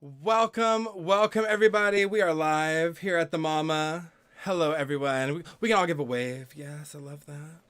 Welcome everybody. We are live here at the MAWMA. Hello everyone. We can all give a wave. Yes, I love that.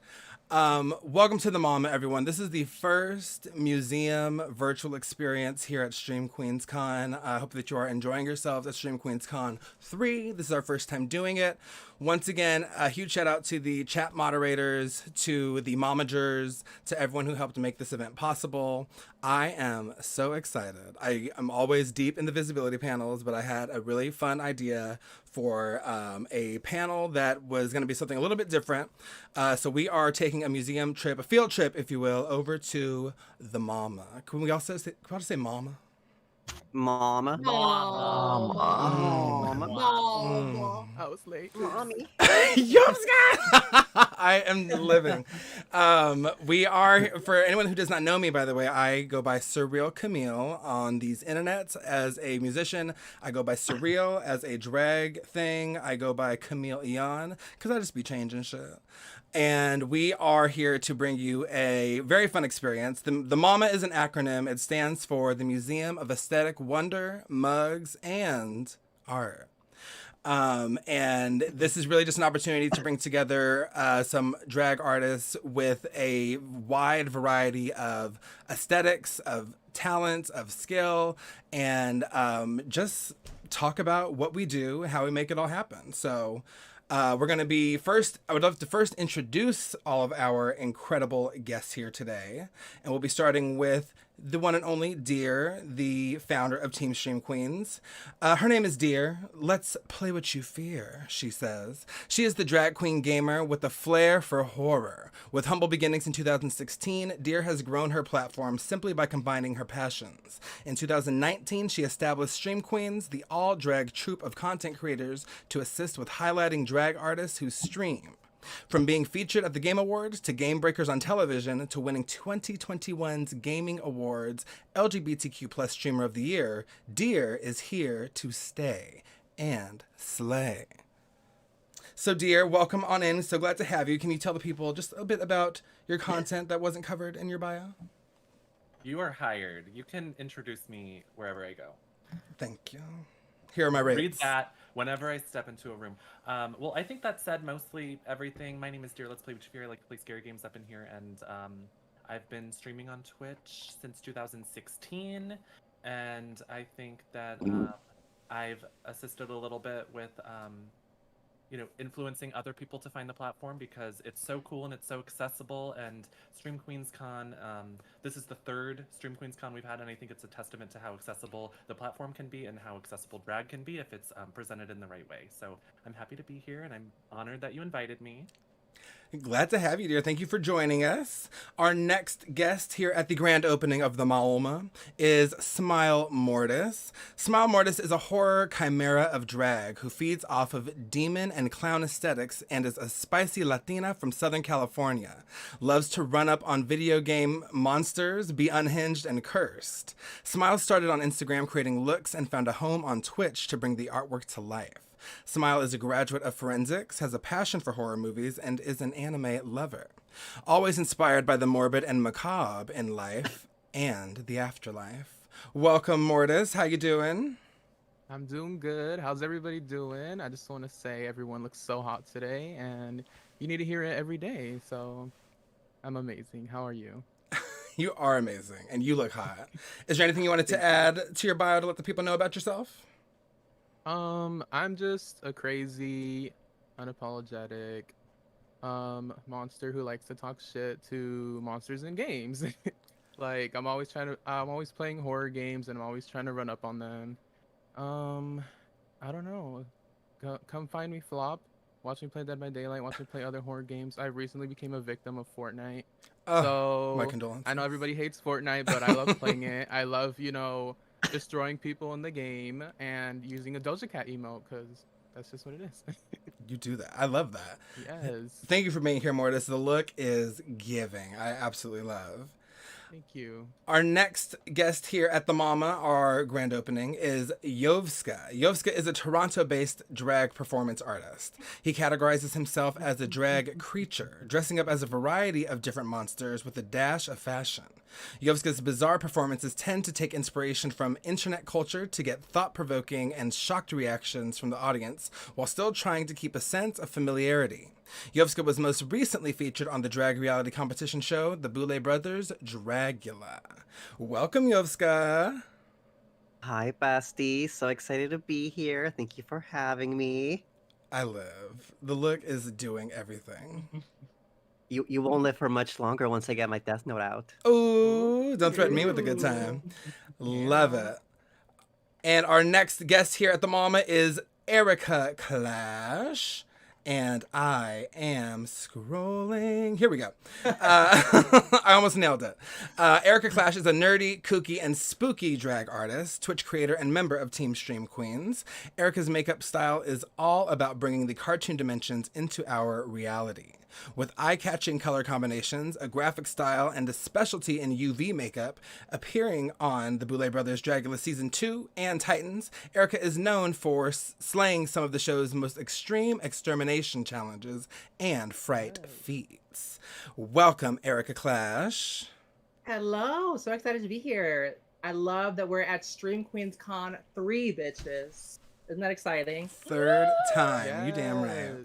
Welcome to the MAWMA, everyone. This is the first museum virtual experience here at Stream Queens Con. I hope that you are enjoying yourselves at Stream Queens Con 3. This is our first time doing it. Once again, a huge shout out to the chat moderators, to the momagers, to everyone who helped make this event possible. I am so excited. I am always deep in the visibility panels, but I had a really fun idea for a panel that was going to be something a little bit different. So we are taking a museum trip, a field trip, if you will, over to the MAWMA. Can we say MAWMA? Mama. Mom. Mama. Mom. I was late. Mommy. I am living. We are, for anyone who does not know me, by the way, I go by Surreal Camille on these internets as a musician. I go by Surreal as a drag thing. I go by Camille Eon because I just be changing shit. And we are here to bring you a very fun experience. The MAWMA is an acronym. It stands for the Museum of Aesthetic Wonder, Mugs, and Art. And this is really just an opportunity to bring together some drag artists with a wide variety of aesthetics, of talents, of skill, and just talk about what we do, how we make it all happen. So we're going to be first, I would love to first introduce all of our incredible guests here today. And we'll be starting with the one and only Dear, the founder of Team Stream Queens. Her name is Dear. Let's play what you fear, she says. She is the drag queen gamer with a flair for horror. With humble beginnings in 2016, Dear has grown her platform simply by combining her passions. In 2019, she established Stream Queens, the all-drag troupe of content creators to assist with highlighting drag artists who stream. From being featured at the Game Awards to Game Breakers on television to winning 2021's Gaming Awards LGBTQ plus Streamer of the Year, Dear is here to stay and slay. So Dear, welcome on in. So glad to have you. Can you tell the people just a bit about your content that wasn't covered in your bio? You are hired. You can introduce me wherever I go. Thank you. Here are my rates. Read that whenever I step into a room. Well, I think that said mostly everything. My name is Dear. Let's play what you fear. I like to play scary games up in here, and I've been streaming on Twitch since 2016, and I think that I've assisted a little bit with influencing other people to find the platform because it's so cool and it's so accessible. And Stream Queens Con, this is the third Stream Queens Con we've had, and I think it's a testament to how accessible the platform can be and how accessible drag can be if it's presented in the right way. So I'm happy to be here, and I'm honored that you invited me. Glad to have you, Dear. Thank you for joining us. Our next guest here at the grand opening of the MAWMA is Smile Mortis. Smile Mortis is a horror chimera of drag who feeds off of demon and clown aesthetics and is a spicy Latina from Southern California. Loves to run up on video game monsters, be unhinged, and cursed. Smile started on Instagram creating looks and found a home on Twitch to bring the artwork to life. Smile is a graduate of forensics, has a passion for horror movies, and is an anime lover. Always inspired by the morbid and macabre in life and the afterlife. Welcome, Mortis. How you doing? I'm doing good. How's everybody doing? I just want to say everyone looks so hot today, and you need to hear it every day. So I'm amazing. How are you? You are amazing, and you look hot. Is there anything you wanted to add to your bio to let the people know about yourself? I'm just a crazy, unapologetic, monster who likes to talk shit to monsters in games. Like I'm always playing horror games and I'm always trying to run up on them. I don't know. Come find me flop. Watch me play Dead by Daylight. Watch me play other horror games. I recently became a victim of Fortnite. So my condolences. I know everybody hates Fortnite, but I love playing it. I love, destroying people in the game and using a Doja Cat emote because that's just what it is. You do that. I love that. Yes. Thank you for being here, Mortis. The look is giving. I absolutely love. Thank you. Our next guest here at the MAWMA, our grand opening, is Yovska. Yovska is a Toronto-based drag performance artist. He categorizes himself as a drag creature, dressing up as a variety of different monsters with a dash of fashion. Yovska's bizarre performances tend to take inspiration from internet culture to get thought-provoking and shocked reactions from the audience while still trying to keep a sense of familiarity. Yovska was most recently featured on the drag reality competition show, The Boulay Brothers Dragula. Welcome, Yovska. Hi, Basti. So excited to be here. Thank you for having me. I live. The look is doing everything. You won't live for much longer once I get my Death Note out. Ooh, don't threaten me with a good time. Love it. And our next guest here at the MAWMA is Erica Clash. And I am scrolling. Here we go. I almost nailed it. Erica Clash is a nerdy, kooky, and spooky drag artist, Twitch creator, and member of Team Stream Queens. Erica's makeup style is all about bringing the cartoon dimensions into our reality. With eye-catching color combinations, a graphic style, and a specialty in UV makeup, appearing on the Boulay Brothers Dragula Season 2 and Titans, Erica is known for slaying some of the show's most extreme extermination challenges and fright feats. Welcome, Erica Clash. Hello, so excited to be here. I love that we're at Stream Queens Con 3, bitches. Isn't that exciting? Third time. You damn right. Yes.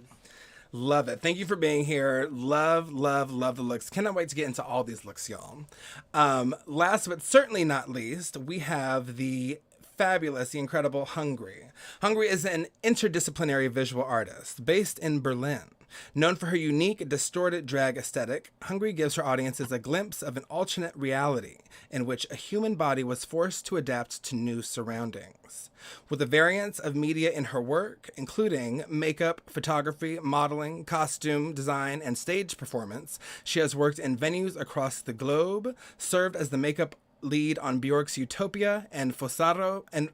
Love it. Thank you for being here. Love, love, love the looks. Cannot wait to get into all these looks, y'all. Last but certainly not least, we have the fabulous, the incredible Hungry. Hungry is an interdisciplinary visual artist based in Berlin. Known for her unique, distorted drag aesthetic, Hungry gives her audiences a glimpse of an alternate reality in which a human body was forced to adapt to new surroundings. With a variance of media in her work, including makeup, photography, modeling, costume design, and stage performance, she has worked in venues across the globe, served as the makeup lead on Bjork's Utopia and Fossaro and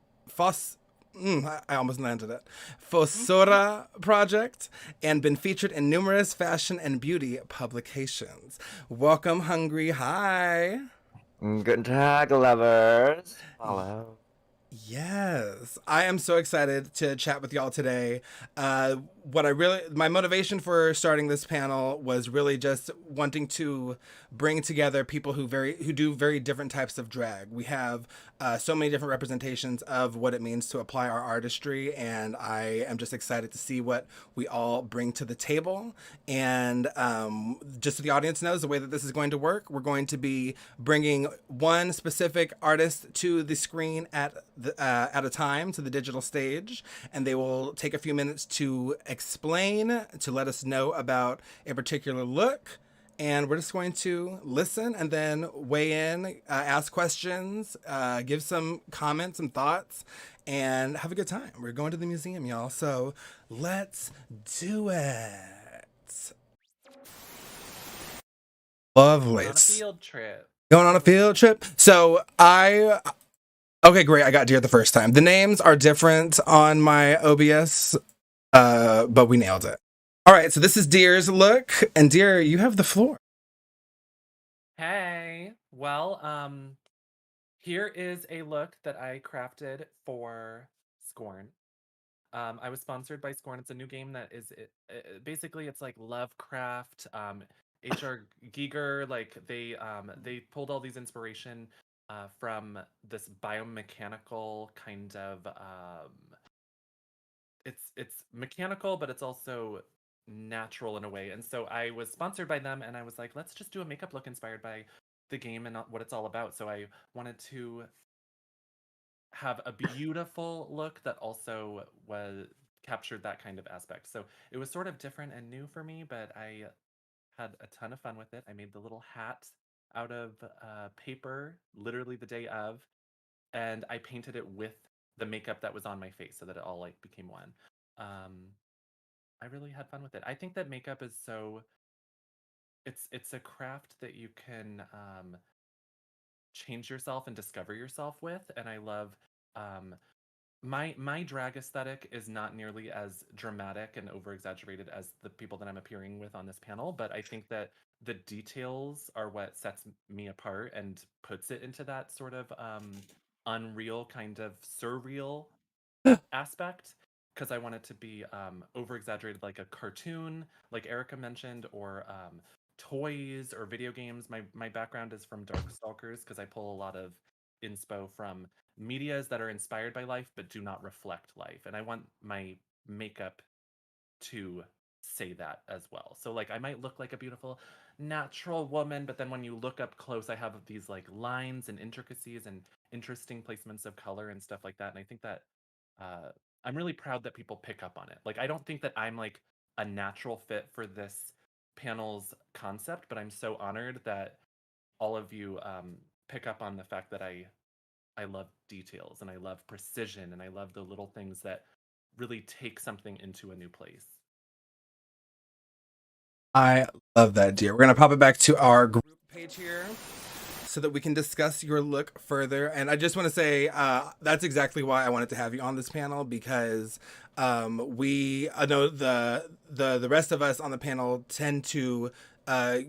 I almost landed it. Fossora project, and been featured in numerous fashion and beauty publications. Welcome, Hungry. Hi. Guten Tag, lovers. Hello. Yes, I am so excited to chat with y'all today. My motivation for starting this panel was really just wanting to bring together people who do very different types of drag. We have so many different representations of what it means to apply our artistry, and I am just excited to see what we all bring to the table. And just so the audience knows, the way that this is going to work, we're going to be bringing one specific artist to the screen at a time, to the digital stage, and they will take a few minutes to explain, to let us know about a particular look. And we're just going to listen and then weigh in, ask questions, give some comments, some thoughts, and have a good time. We're going to the museum, y'all. So let's do it. Lovely. On a field trip. Going on a field trip. So okay, great. I got Deer the first time. The names are different on my OBS, but we nailed it. All right, so this is Deer's look, and Deer, you have the floor. Hey. Well, here is a look that I crafted for Scorn. I was sponsored by Scorn. It's a new game that is basically it's like Lovecraft, H.R. Giger. Like they pulled all these inspiration from this biomechanical kind of it's mechanical, but it's also natural in a way. And so I was sponsored by them, and I was like, let's just do a makeup look inspired by the game and what it's all about. So I wanted to have a beautiful look that also was captured that kind of aspect. So it was sort of different and new for me, but I had a ton of fun with it. I made the little hat out of paper literally the day of, and I painted it with the makeup that was on my face so that it all like became one. I really had fun with it. I think that makeup is so it's a craft that you can change yourself and discover yourself with, and I love my drag aesthetic is not nearly as dramatic and over exaggerated as the people that I'm appearing with on this panel, but I think that the details are what sets me apart and puts it into that sort of unreal kind of surreal aspect, because I want it to be over exaggerated like a cartoon, like Erica mentioned, or toys or video games. My background is from Darkstalkers because I pull a lot of inspo from medias that are inspired by life but do not reflect life. And I want my makeup to say that as well. So like I might look like a beautiful natural woman, but then when you look up close, I have these like lines and intricacies and interesting placements of color and stuff like that. And I think that uh, I'm really proud that people pick up on it. Like I don't think that I'm like a natural fit for this panel's concept, but I'm so honored that all of you pick up on the fact that I love details and I love precision and I love the little things that really take something into a new place. I love that, dear. We're gonna pop it back to our group page here so that we can discuss your look further. And I just want to say that's exactly why I wanted to have you on this panel, because I know the rest of us on the panel tend to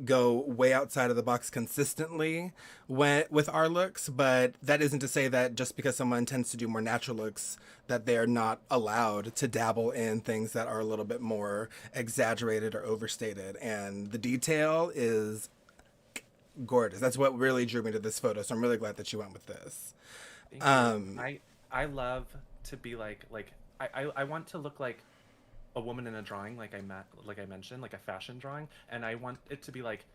go way outside of the box consistently with our looks, but that isn't to say that just because someone tends to do more natural looks that they're not allowed to dabble in things that are a little bit more exaggerated or overstated. And the detail is gorgeous. That's what really drew me to this photo. So I'm really glad that you went with this. Thank you. I love to be like I want to look like a woman in a drawing, like I mentioned, like a fashion drawing, and I want it to be like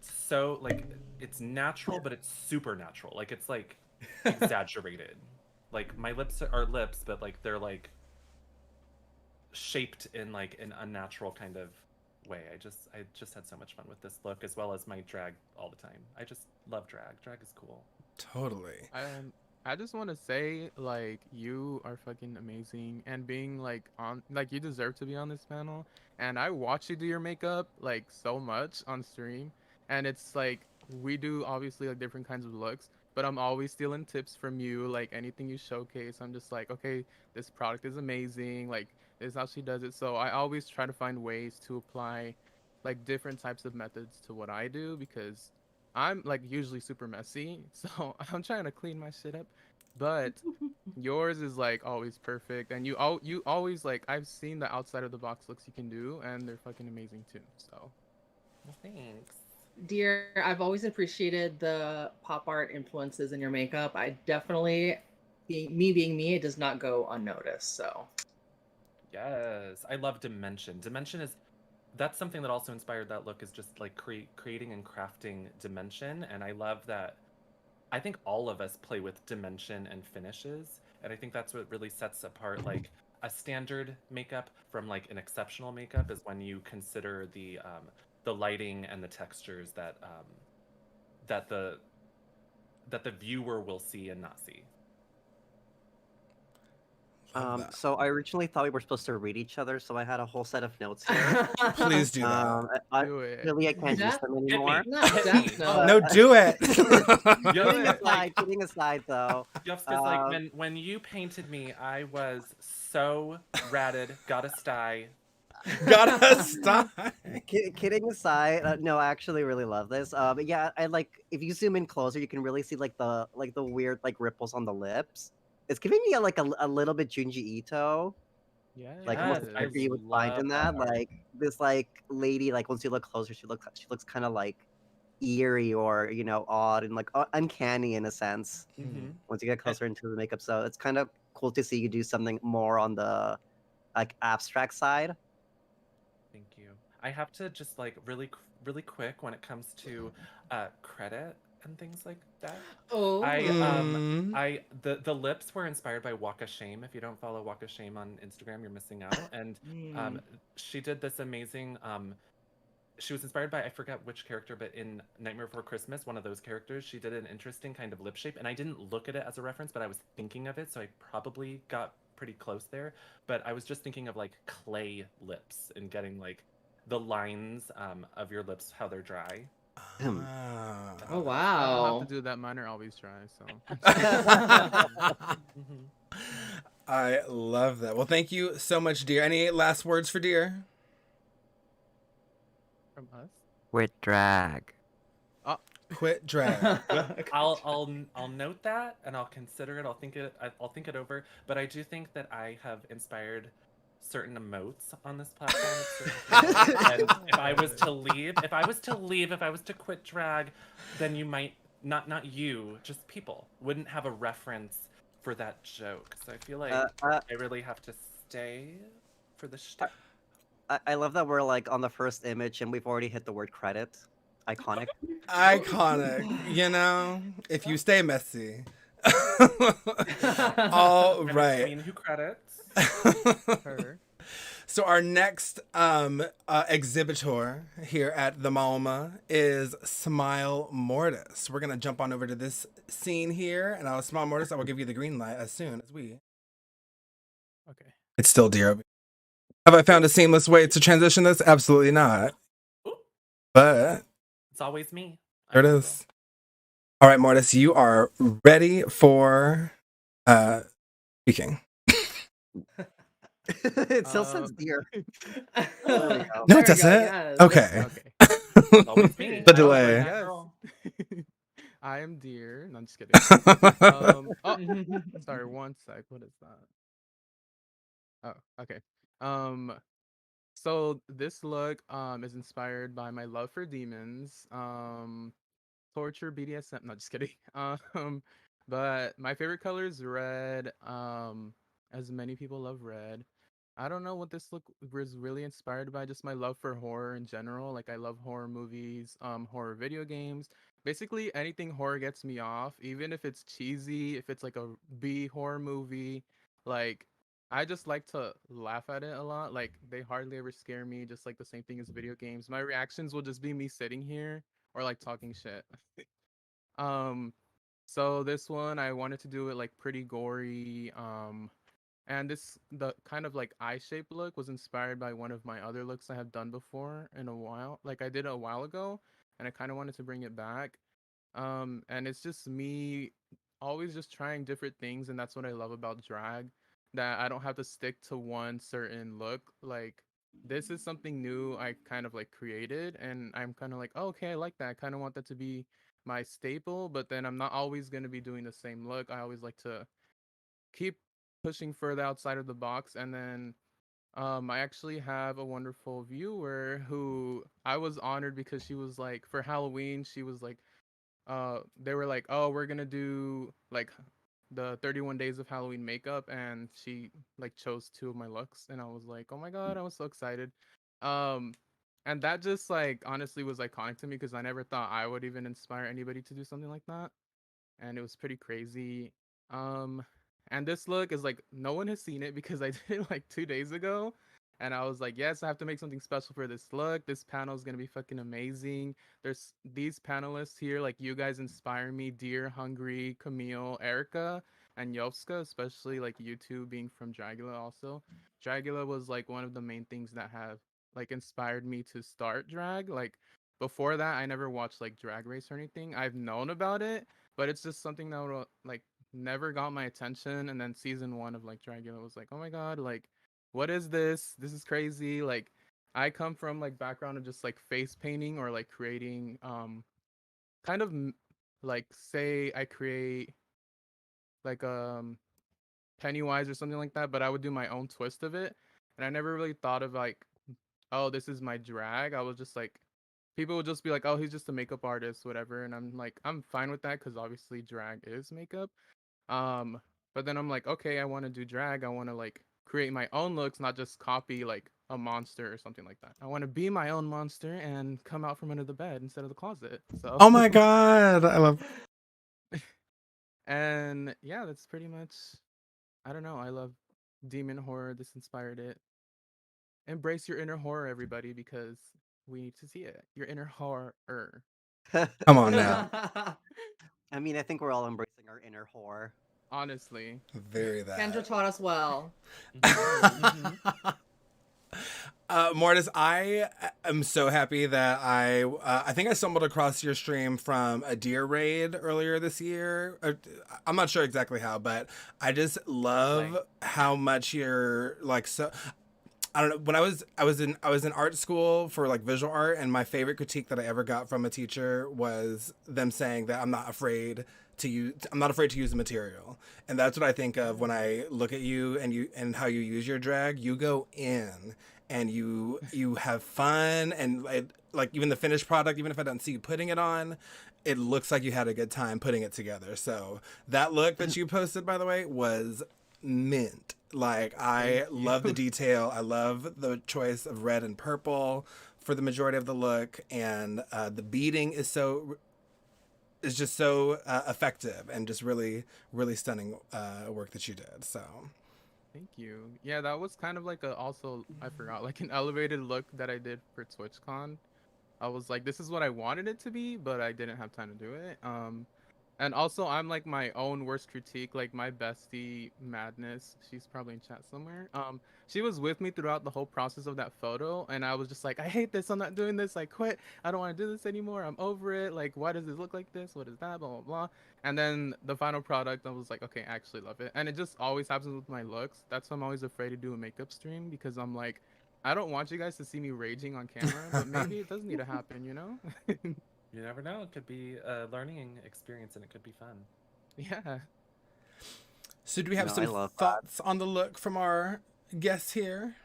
so like it's natural, but it's supernatural. Like it's like exaggerated. Like my lips are lips, but like they're like shaped in like an unnatural kind of way. I just had so much fun with this look, as well as my drag all the time. I just love drag. Drag is cool. Totally. I just want to say, like, you are fucking amazing, and being like on, like, you deserve to be on this panel. And I watch you do your makeup like so much on stream, and it's like we do obviously like different kinds of looks, but I'm always stealing tips from you. Like anything you showcase, I'm just like, okay, this product is amazing. Like this is how she does it. So I always try to find ways to apply like different types of methods to what I do, because I'm like usually super messy, so I'm trying to clean my shit up. But yours is like always perfect, and you always like, I've seen the outside of the box looks you can do, and they're fucking amazing too. So Well, thanks. Dear, I've always appreciated the pop art influences in your makeup. I definitely, being me, it does not go unnoticed. So Yes, I love dimension. Dimension is that's something that also inspired that look, is just like creating and crafting dimension, and I love that. I think all of us play with dimension and finishes, and I think that's what really sets apart like a standard makeup from like an exceptional makeup, is when you consider the lighting and the textures that that the that the viewer will see and not see. Love that. So I originally thought we were supposed to read each other, so I had a whole set of notes here. Please do that. do it. Really, I can't use That- them Hit anymore. me. Not Hit Death me. Note. No, do it. Kidding Yeah, aside, kidding aside, though. Just because, like, when you painted me, I was so ratted, got a sty. Gotta stop. Kidding aside, no, I actually really love this. But yeah, I like, if you zoom in closer, you can really see like the weird like ripples on the lips. It's giving me a little bit Junji Ito, Yeah. like Yes, almost I character you would find in love that. that art. Like this like lady, like once you look closer, she looks kind of like eerie, or odd and like uncanny in a sense. Mm-hmm. Once you get closer into the makeup, so it's kind of cool to see you do something more on the like abstract side. Thank you. I have to just like really quick when it comes to credit and things like that. oh, The lips were inspired by Waka Shame. If you don't follow Waka Shame on Instagram, you're missing out. And she did this amazing she was inspired by, I forget which character, but in Nightmare Before Christmas, one of those characters, she did an interesting kind of lip shape, and I didn't look at it as a reference, but I was thinking of it, so I probably got pretty close there. But I was just thinking of like clay lips and getting like the lines of your lips, how they're dry. oh I don't wow. have to do that. Mine are always dry. So Mhm. I love that. Well, thank you so much, dear. Any last words for dear? From us. With drag. Quit drag. I'll note that and I'll consider it. I'll think it over. But I do think that I have inspired certain emotes on this platform. With certain people. And if I was to leave, if I was to quit drag, then you might not you, just people wouldn't have a reference for that joke. So I feel like I really have to stay for the shtick. I love that we're like on the first image and we've already hit the word credit. Iconic. Iconic. You know, if you stay messy. All right. I mean, who credits? Her. So our next exhibitor here at the MAWMA is Smile Mortis. We're gonna jump on over to this scene here, and Smile Mortis, I will give you the green light as soon as we. Okay. It's still dear. Have I found a seamless way to transition this? Absolutely not. Ooh. But It's always me. there it is. All right, Mortis, you are ready for speaking. It still says deer. There we we go. No, go, it doesn't. yes. Okay. Okay. It's always me. The I delay. love that Yes. girl. I am dear. No, I'm just kidding. Sorry, one sec. What is that? Oh, okay. So this look is inspired by my love for demons. Torture, BDSM. No, just kidding. But my favorite color is red. As many people love red. I don't know what this look was really inspired by. Just my love for horror in general. Like I love horror movies, horror video games. Basically anything horror gets me off. Even if it's cheesy, if it's like a B horror movie, like I just like to laugh at it a lot. Like they hardly ever scare me. Just like the same thing as video games. My reactions will just be me sitting here or like talking shit. um, so this one I wanted to do it like pretty gory. And the kind of like eye shape look was inspired by one of my other looks I have done before in a while. Like I did a while ago, and I kind of wanted to bring it back. And it's just me always just trying different things, and that's what I love about drag. That I don't have to stick to one certain look. Like this is something new I kind of like created, and I'm kind of like, oh, okay, I like that. I kind of want that to be my staple, but then I'm not always gonna be doing the same look. I always like to keep pushing further outside of the box, and then I actually have a wonderful viewer who I was honored because she was like for Halloween she was like they were like, oh, we're gonna do like the 31 days of Halloween makeup, and she like chose two of my looks, and I was like, oh my god, I was so excited. um and that just like honestly was iconic to me because I never thought I would even inspire anybody to do something like that, and it was pretty crazy. Um, and this look is like no one has seen it because I did it like 2 days ago, and I was like, yes, I have to make something special for this look. This panel is gonna be fucking amazing. There's these panelists here, like you guys inspire me, Dear, Hungry, Camille, Erica, and Yovska, especially like you two being from Dragula. Also, Dragula was like one of the main things that have like inspired me to start drag. Like before that, I never watched like Drag Race or anything. I've known about it, but it's just something that would like never got my attention. And then season one of like Dragula was like, oh my god, like what is this? This is crazy. Like I come from like background of just like face painting or like creating kind of like say I create like Pennywise or something like that, but I would do my own twist of it. And I never really thought of like, oh, this is my drag. I was just like, people would just be like, oh, he's just a makeup artist, whatever. And I'm like, I'm fine with that because obviously drag is makeup. Um, but then I'm like, okay, I want to do drag. I want to like create my own looks, not just copy like a monster or something like that. I want to be my own monster and come out from under the bed instead of the closet. So. Oh my god, I love. And yeah, that's pretty much. I don't know. I love demon horror. This inspired it. Embrace your inner horror, everybody, because we need to see it. Your inner horror. Come on now. I mean, I think we're all embracing our inner horror. Honestly. Very that. Kendra taught us well. Mortis, I am so happy that I think I stumbled across your stream from a deer raid earlier this year. I'm not sure exactly how, but I just love how much you're like so. I don't know. When I was in art school for like visual art, and my favorite critique that I ever got from a teacher was them saying that I'm not afraid to use the material, and that's what I think of when I look at you and how you use your drag. You go in and you have fun, and like even the finished product, even if I don't see you putting it on, it looks like you had a good time putting it together. So that look that you posted, by the way, was mint. Like, I love the detail. I love the choice of red and purple for the majority of the look, and the beading is just so effective and just really, really stunning work that you did. So Thank you. Yeah, that was kind of like I forgot, like an elevated look that I did for TwitchCon. I was like, this is what I wanted it to be, but I didn't have time to do it. And also, I'm like my own worst critique. Like my bestie Madness, she's probably in chat somewhere. She was with me throughout the whole process of that photo, and I was just like, I hate this. I'm not doing this. I quit. I don't want to do this anymore. I'm over it. Like, why does this look like this? What is that? Blah blah blah. And then the final product, I was like, okay, I actually love it. And it just always happens with my looks. That's why I'm always afraid to do a makeup stream, because I'm like, I don't want you guys to see me raging on camera, but maybe it does need to happen, you know? You never know. It could be a learning experience, and it could be fun. Yeah. So do we have No, I some love that. thoughts on the look from our guests here?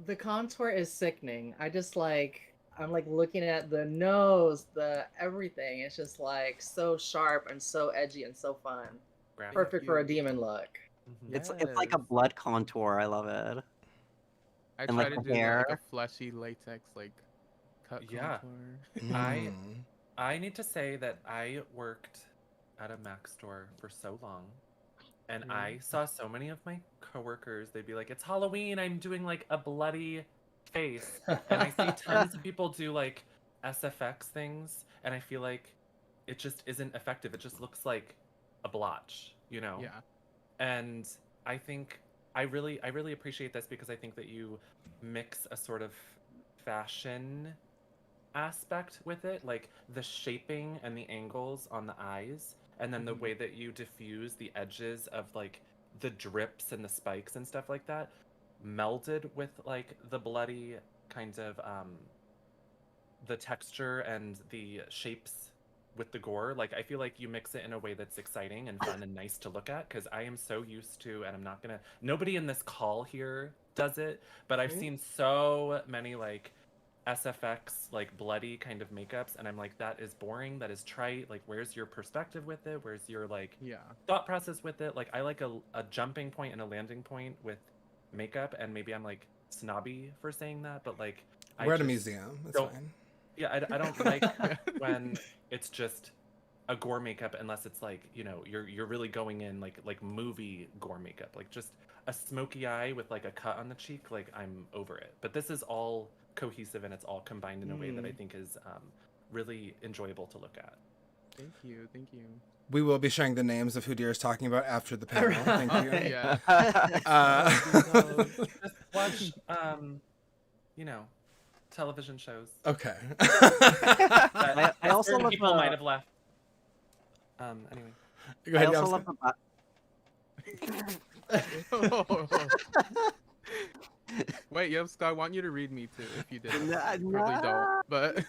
The contour is sickening. I'm like looking at the nose, the everything. It's just like so sharp and so edgy and so fun. Graphic. Perfect for a demon look. Mhm. It's like a Yes. blood contour. I love it. I And, try like, to the do like hair. a fleshy latex like cut Yeah. contour. I need to say that I worked at a Mac store for so long, and I saw so many of my coworkers. They'd be like, "It's Halloween. I'm doing like a bloody face," and I see tons of people do like SFX things, and I feel like it just isn't effective. It just looks like a blotch, you know? Yeah. And I think I really appreciate this, because I think that you mix a sort of fashion aspect with it, like the shaping and the angles on the eyes, and then the way that you diffuse the edges of like the drips and the spikes and stuff like that, melded with like the bloody kind of the texture and the shapes with the gore. Like, I feel like you mix it in a way that's exciting and fun and nice to look at, because I am so used to, and I'm not gonna, nobody in this call here does it, but I've seen so many like SFX, like bloody kind of makeups, and I'm like, that is boring, that is trite. Like, where's your perspective with it? Where's your like Yeah. thought process with it? Like, I like a jumping point and a landing point with makeup, and maybe I'm like snobby for saying that, but like, We're at a just museum. It's don't- fine. yeah, I don't like when it's just a gore makeup, unless it's like, you know, you're really going in like movie gore makeup, like just a smoky eye with like a cut on the cheek. Like, I'm over it. But this is all cohesive, and it's all combined in a way that I think is really enjoyable to look at. Thank you. Thank you. We will be sharing the names of who Deer is talking about after the panel. Thank you. Yeah. Just watch, you know, television shows. Okay. That I also certain love people the- might have left. Anyway. Go I ahead, also Yamska. love Wait, Yovska, I want you to read me too. If you did, Nah, you probably nah. don't. But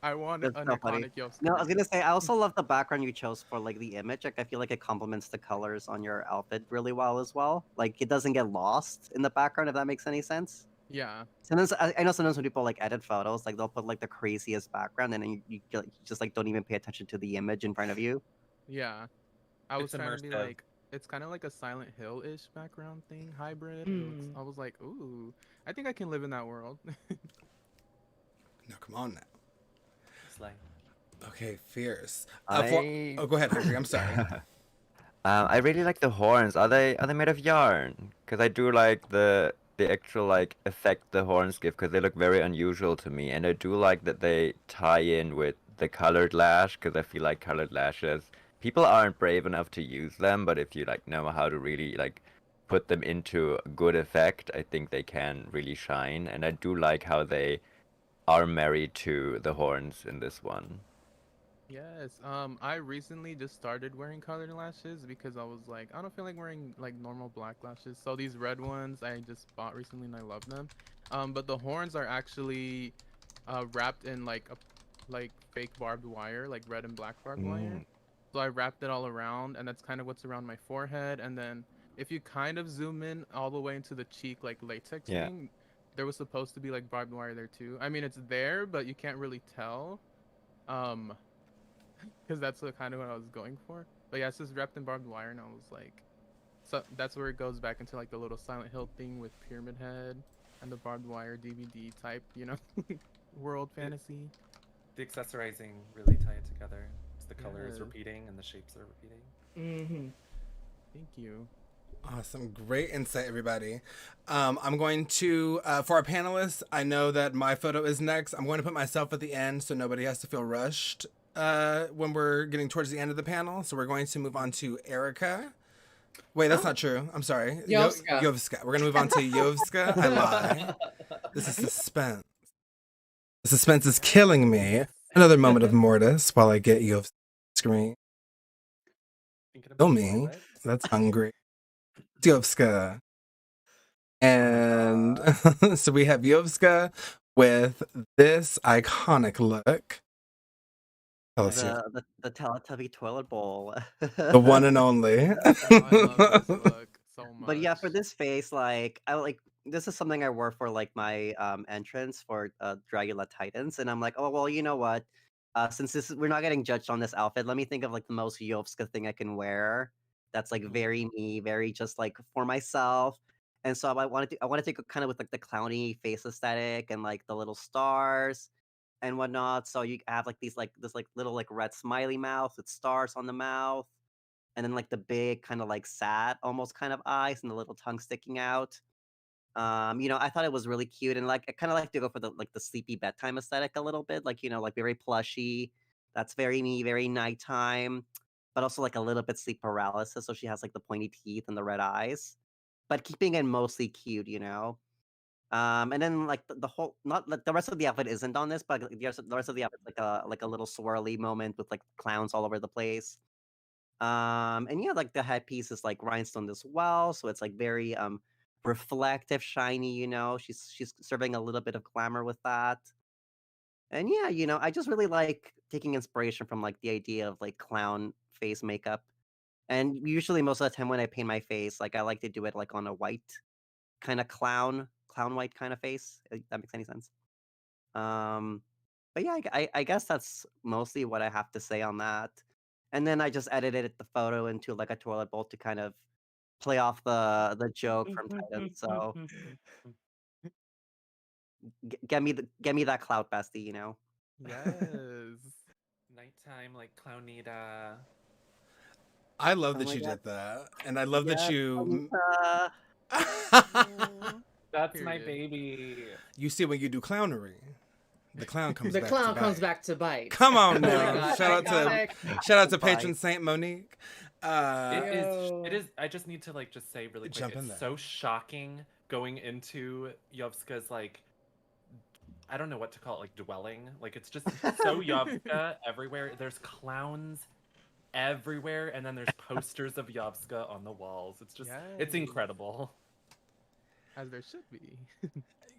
I want That's an so funny. iconic Yovska. No, I was gonna say I also love the background you chose for like the image. Like, I feel like it complements the colors on your outfit really well as well. Like, it doesn't get lost in the background, if that makes any sense. Yeah. Sometimes I know sometimes when people like edit photos, like they'll put like the craziest background, and then you just like don't even pay attention to the image in front of you. Yeah. I was It's trying to be immersive. like, it's kind of like a Silent Hill-ish background thing, hybrid. It looks, I was like, ooh, I think I can live in that world. No, come on now. It's like, Okay, fierce. I- Oh, go ahead, Henry. I'm sorry. I really like the horns. Are they made of yarn? Because I do like the actual like effect the horns give, because they look very unusual to me, and I do like that they tie in with the colored lash, because I feel like colored lashes, people aren't brave enough to use them, but if you like know how to really like put them into good effect, I think they can really shine. And I do like how they are married to the horns in this one. Yes. I recently just started wearing colored lashes because I was like, I don't feel like wearing like normal black lashes. So these red ones I just bought recently and I love them. But the horns are actually wrapped in like fake barbed wire, like red and black barbed wire. Mm. So I wrapped it all around, and that's kind of what's around my forehead. And then if you kind of zoom in all the way into the cheek, like latex Yeah. thing, there was supposed to be like barbed wire there too. I mean, it's there, but you can't really tell. Um, because that's what kind of what I was going for. But yeah, it's just wrapped in barbed wire, and I was like, so that's where it goes back into like the little Silent Hill thing with Pyramid Head and the barbed wire DVD type, world fantasy. The accessorizing really tie it together. The color is Yes. repeating and the shapes are repeating. Mm-hmm. Thank you. Awesome. Great insight, everybody. I'm going to, for our panelists, I know that my photo is next. I'm going to put myself at the end so nobody has to feel rushed when we're getting towards the end of the panel. So we're going to move on to Erica. Wait, that's not true. I'm sorry. Yovska. Yovska. We're going to move on to Yovska. I lie. This is suspense. The suspense is killing me. Another moment of mortis while I get Yovska screen. Thinking Kill about me. toilets? That's hungry. Yovska. And so we have Yovska with this iconic look. Tell us your- The Teletubby toilet bowl. the one and only. I love this look so much. But yeah, for this face, like this is something I wore for like my entrance for Dragula Titans, and I'm like, oh well, you know what? Since we're not getting judged on this outfit, let me think of like the most Yovska thing I can wear. That's like very me, very just like for myself. And so I want to take kind of with like the clowny face aesthetic and like the little stars and whatnot. So you have like this like little like red smiley mouth with stars on the mouth, and then like the big kind of like sad almost kind of eyes and the little tongue sticking out. I thought it was really cute, and like I kind of like to go for the sleepy bedtime aesthetic a little bit, like like very plushy. That's very me, very nighttime, but also like a little bit sleep paralysis. So she has like the pointy teeth and the red eyes, but keeping it mostly cute. And then like the whole not like the rest of the outfit isn't on this, but like, the rest of the outfit like a little swirly moment with like clowns all over the place. And yeah, like the headpiece is like rhinestone as well, so it's like very reflective, shiny. She's serving a little bit of glamour with that. And yeah, I just really like taking inspiration from like the idea of like clown face makeup. And usually most of the time when I paint my face, like I like to do it like on a white kind of clown white kind of face. If that makes any sense. Um, but yeah, I guess that's mostly what I have to say on that. And then I just edited the photo into like a toilet bowl to kind of play off the joke from Titan. So get me that clout bestie. Yes. Nighttime, like Clownita. I love Oh that my you God. did that. And I love that Yes, you. Anita. That's my Period. baby. You see, when you do clownery, the clown comes The back. clown to comes bite. back to bite. Come on Oh my now. God, Shout out to Bite. patron Saint Monique. Yo. It is. I just need to like just say really quick. Jump in It's there. so shocking going into Yovska's like, I don't know what to call it, like dwelling. Like it's just so Yovska everywhere. There's clowns everywhere, and then there's posters of Yovska on the walls. It's just, it's Yes. incredible. As there should be.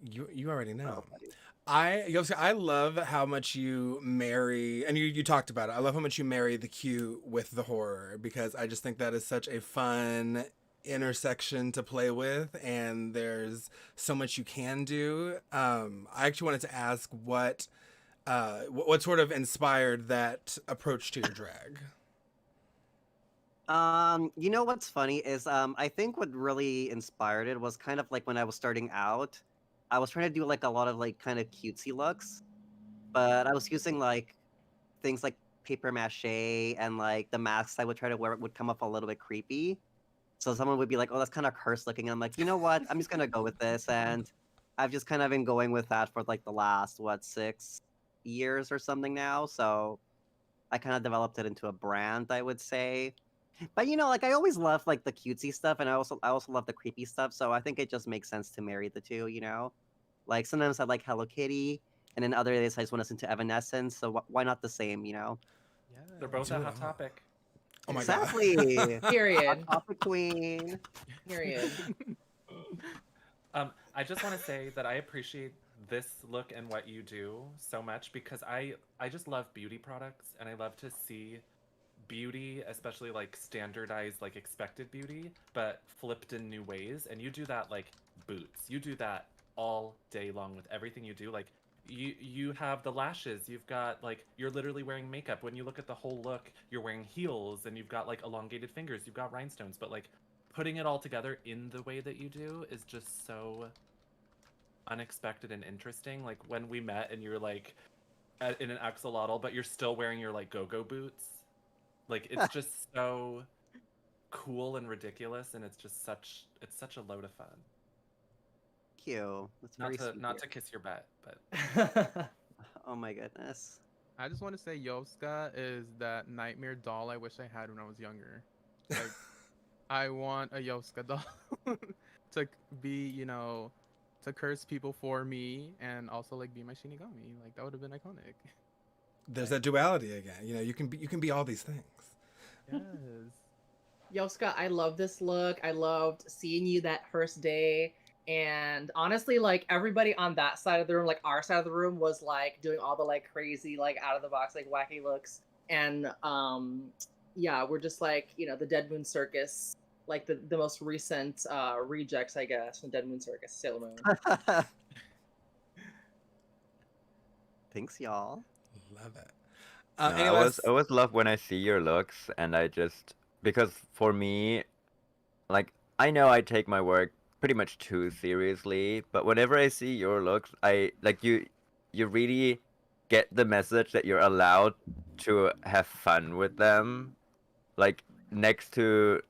You already know. Oh, buddy. I love how much you marry, and you talked about it. I love how much you marry the cute with the horror, because I just think that is such a fun intersection to play with, and there's so much you can do. I actually wanted to ask what sort of inspired that approach to your drag. What's funny is I think what really inspired it was kind of like when I was starting out, I was trying to do like a lot of like kind of cutesy looks, but I was using like things like paper mache, and like the masks I would try to wear would come off a little bit creepy. So someone would be like, "Oh, that's kind of cursed looking." And I'm like, you know what? I'm just gonna go with this, and I've just kind of been going with that for like the last 6 years or something now. So I kind of developed it into a brand, I would say. But like I always love like the cutesy stuff, and I also love the creepy stuff. So I think it just makes sense to marry the two. Like sometimes I like Hello Kitty, and then other days I just want to listen to Evanescence. So why not the same? They're Yeah. both Do a it hot all. topic. Oh my god. Exactly. Hot Period. topic queen. Period. I just want to say that I appreciate this look and what you do so much because I just love beauty products and I love to see beauty, especially like standardized, like expected beauty, but flipped in new ways. And you do that like boots. You do that all day long with everything you do. Like you have the lashes. You've got like you're literally wearing makeup. When you look at the whole look, you're wearing heels and you've got like elongated fingers. You've got rhinestones, but like putting it all together in the way that you do is just so unexpected and interesting. Like when we met and you're like in an axolotl, but you're still wearing your like go-go boots. Like it's just so cool and ridiculous, and it's such a load of fun. Thank you. That's Not very to sweet. not to kiss your butt, but Oh my goodness. I just want to say Yovska is that nightmare doll I wish I had when I was younger. Like, I want a Yovska doll to be, to curse people for me and also like be my Shinigami. Like that would have been iconic. There's that duality again. You can be all these things. Yes. Yo, Scott, I love this look. I loved seeing you that first day. And honestly, like everybody on that side of the room, like our side of the room, was like doing all the like crazy, like out of the box, like wacky looks. And yeah, we're just like, the Dead Moon Circus, like the most recent rejects, I guess, from Dead Moon Circus, Sailor Moon. Thanks, y'all. Love it. No, I Anyways, always love when I see your looks, and I just because for me, like I know I take my work pretty much too seriously, but whenever I see your looks, I like you really get the message that you're allowed to have fun with them. Like next to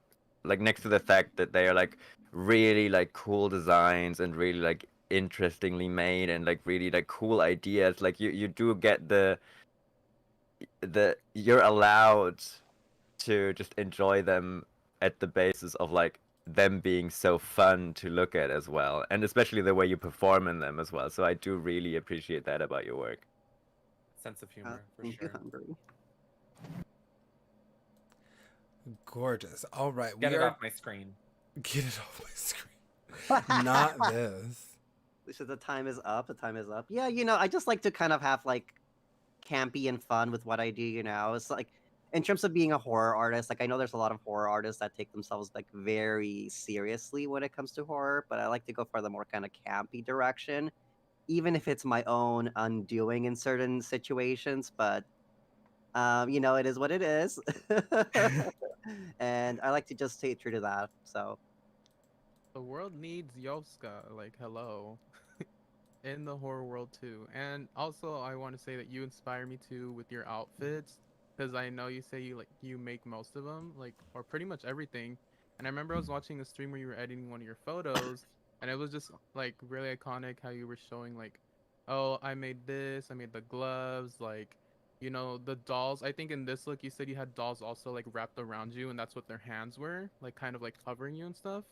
next to the fact that they are like really like cool designs and really like interestingly made and like really like cool ideas, like you do get the you're allowed to just enjoy them at the basis of like them being so fun to look at as well, and especially the way you perform in them as well. So I do really appreciate that about your work. sense of humor for Thank sure. you, Hungry. gorgeous. All right, Get we it are off my screen. get it off my screen. Not this. So the time is up. The time is up. Yeah, I just like to kind of have like campy and fun with what I do. It's like in terms of being a horror artist, like I know there's a lot of horror artists that take themselves like very seriously when it comes to horror, but I like to go for the more kind of campy direction, even if it's my own undoing in certain situations. But it is what it is. And I like to just stay true to that. So The world needs Yovska. Like, hello. In the horror world too. And also I want to say that you inspire me too with your outfits because I know you say you make most of them, like, or pretty much everything. And I remember I was watching a stream where you were editing one of your photos and it was just like really iconic how you were showing like, oh, I made this, I made the gloves, like, the dolls. I think in this look you said you had dolls also like wrapped around you and that's what their hands were, like kind of like covering you and stuff.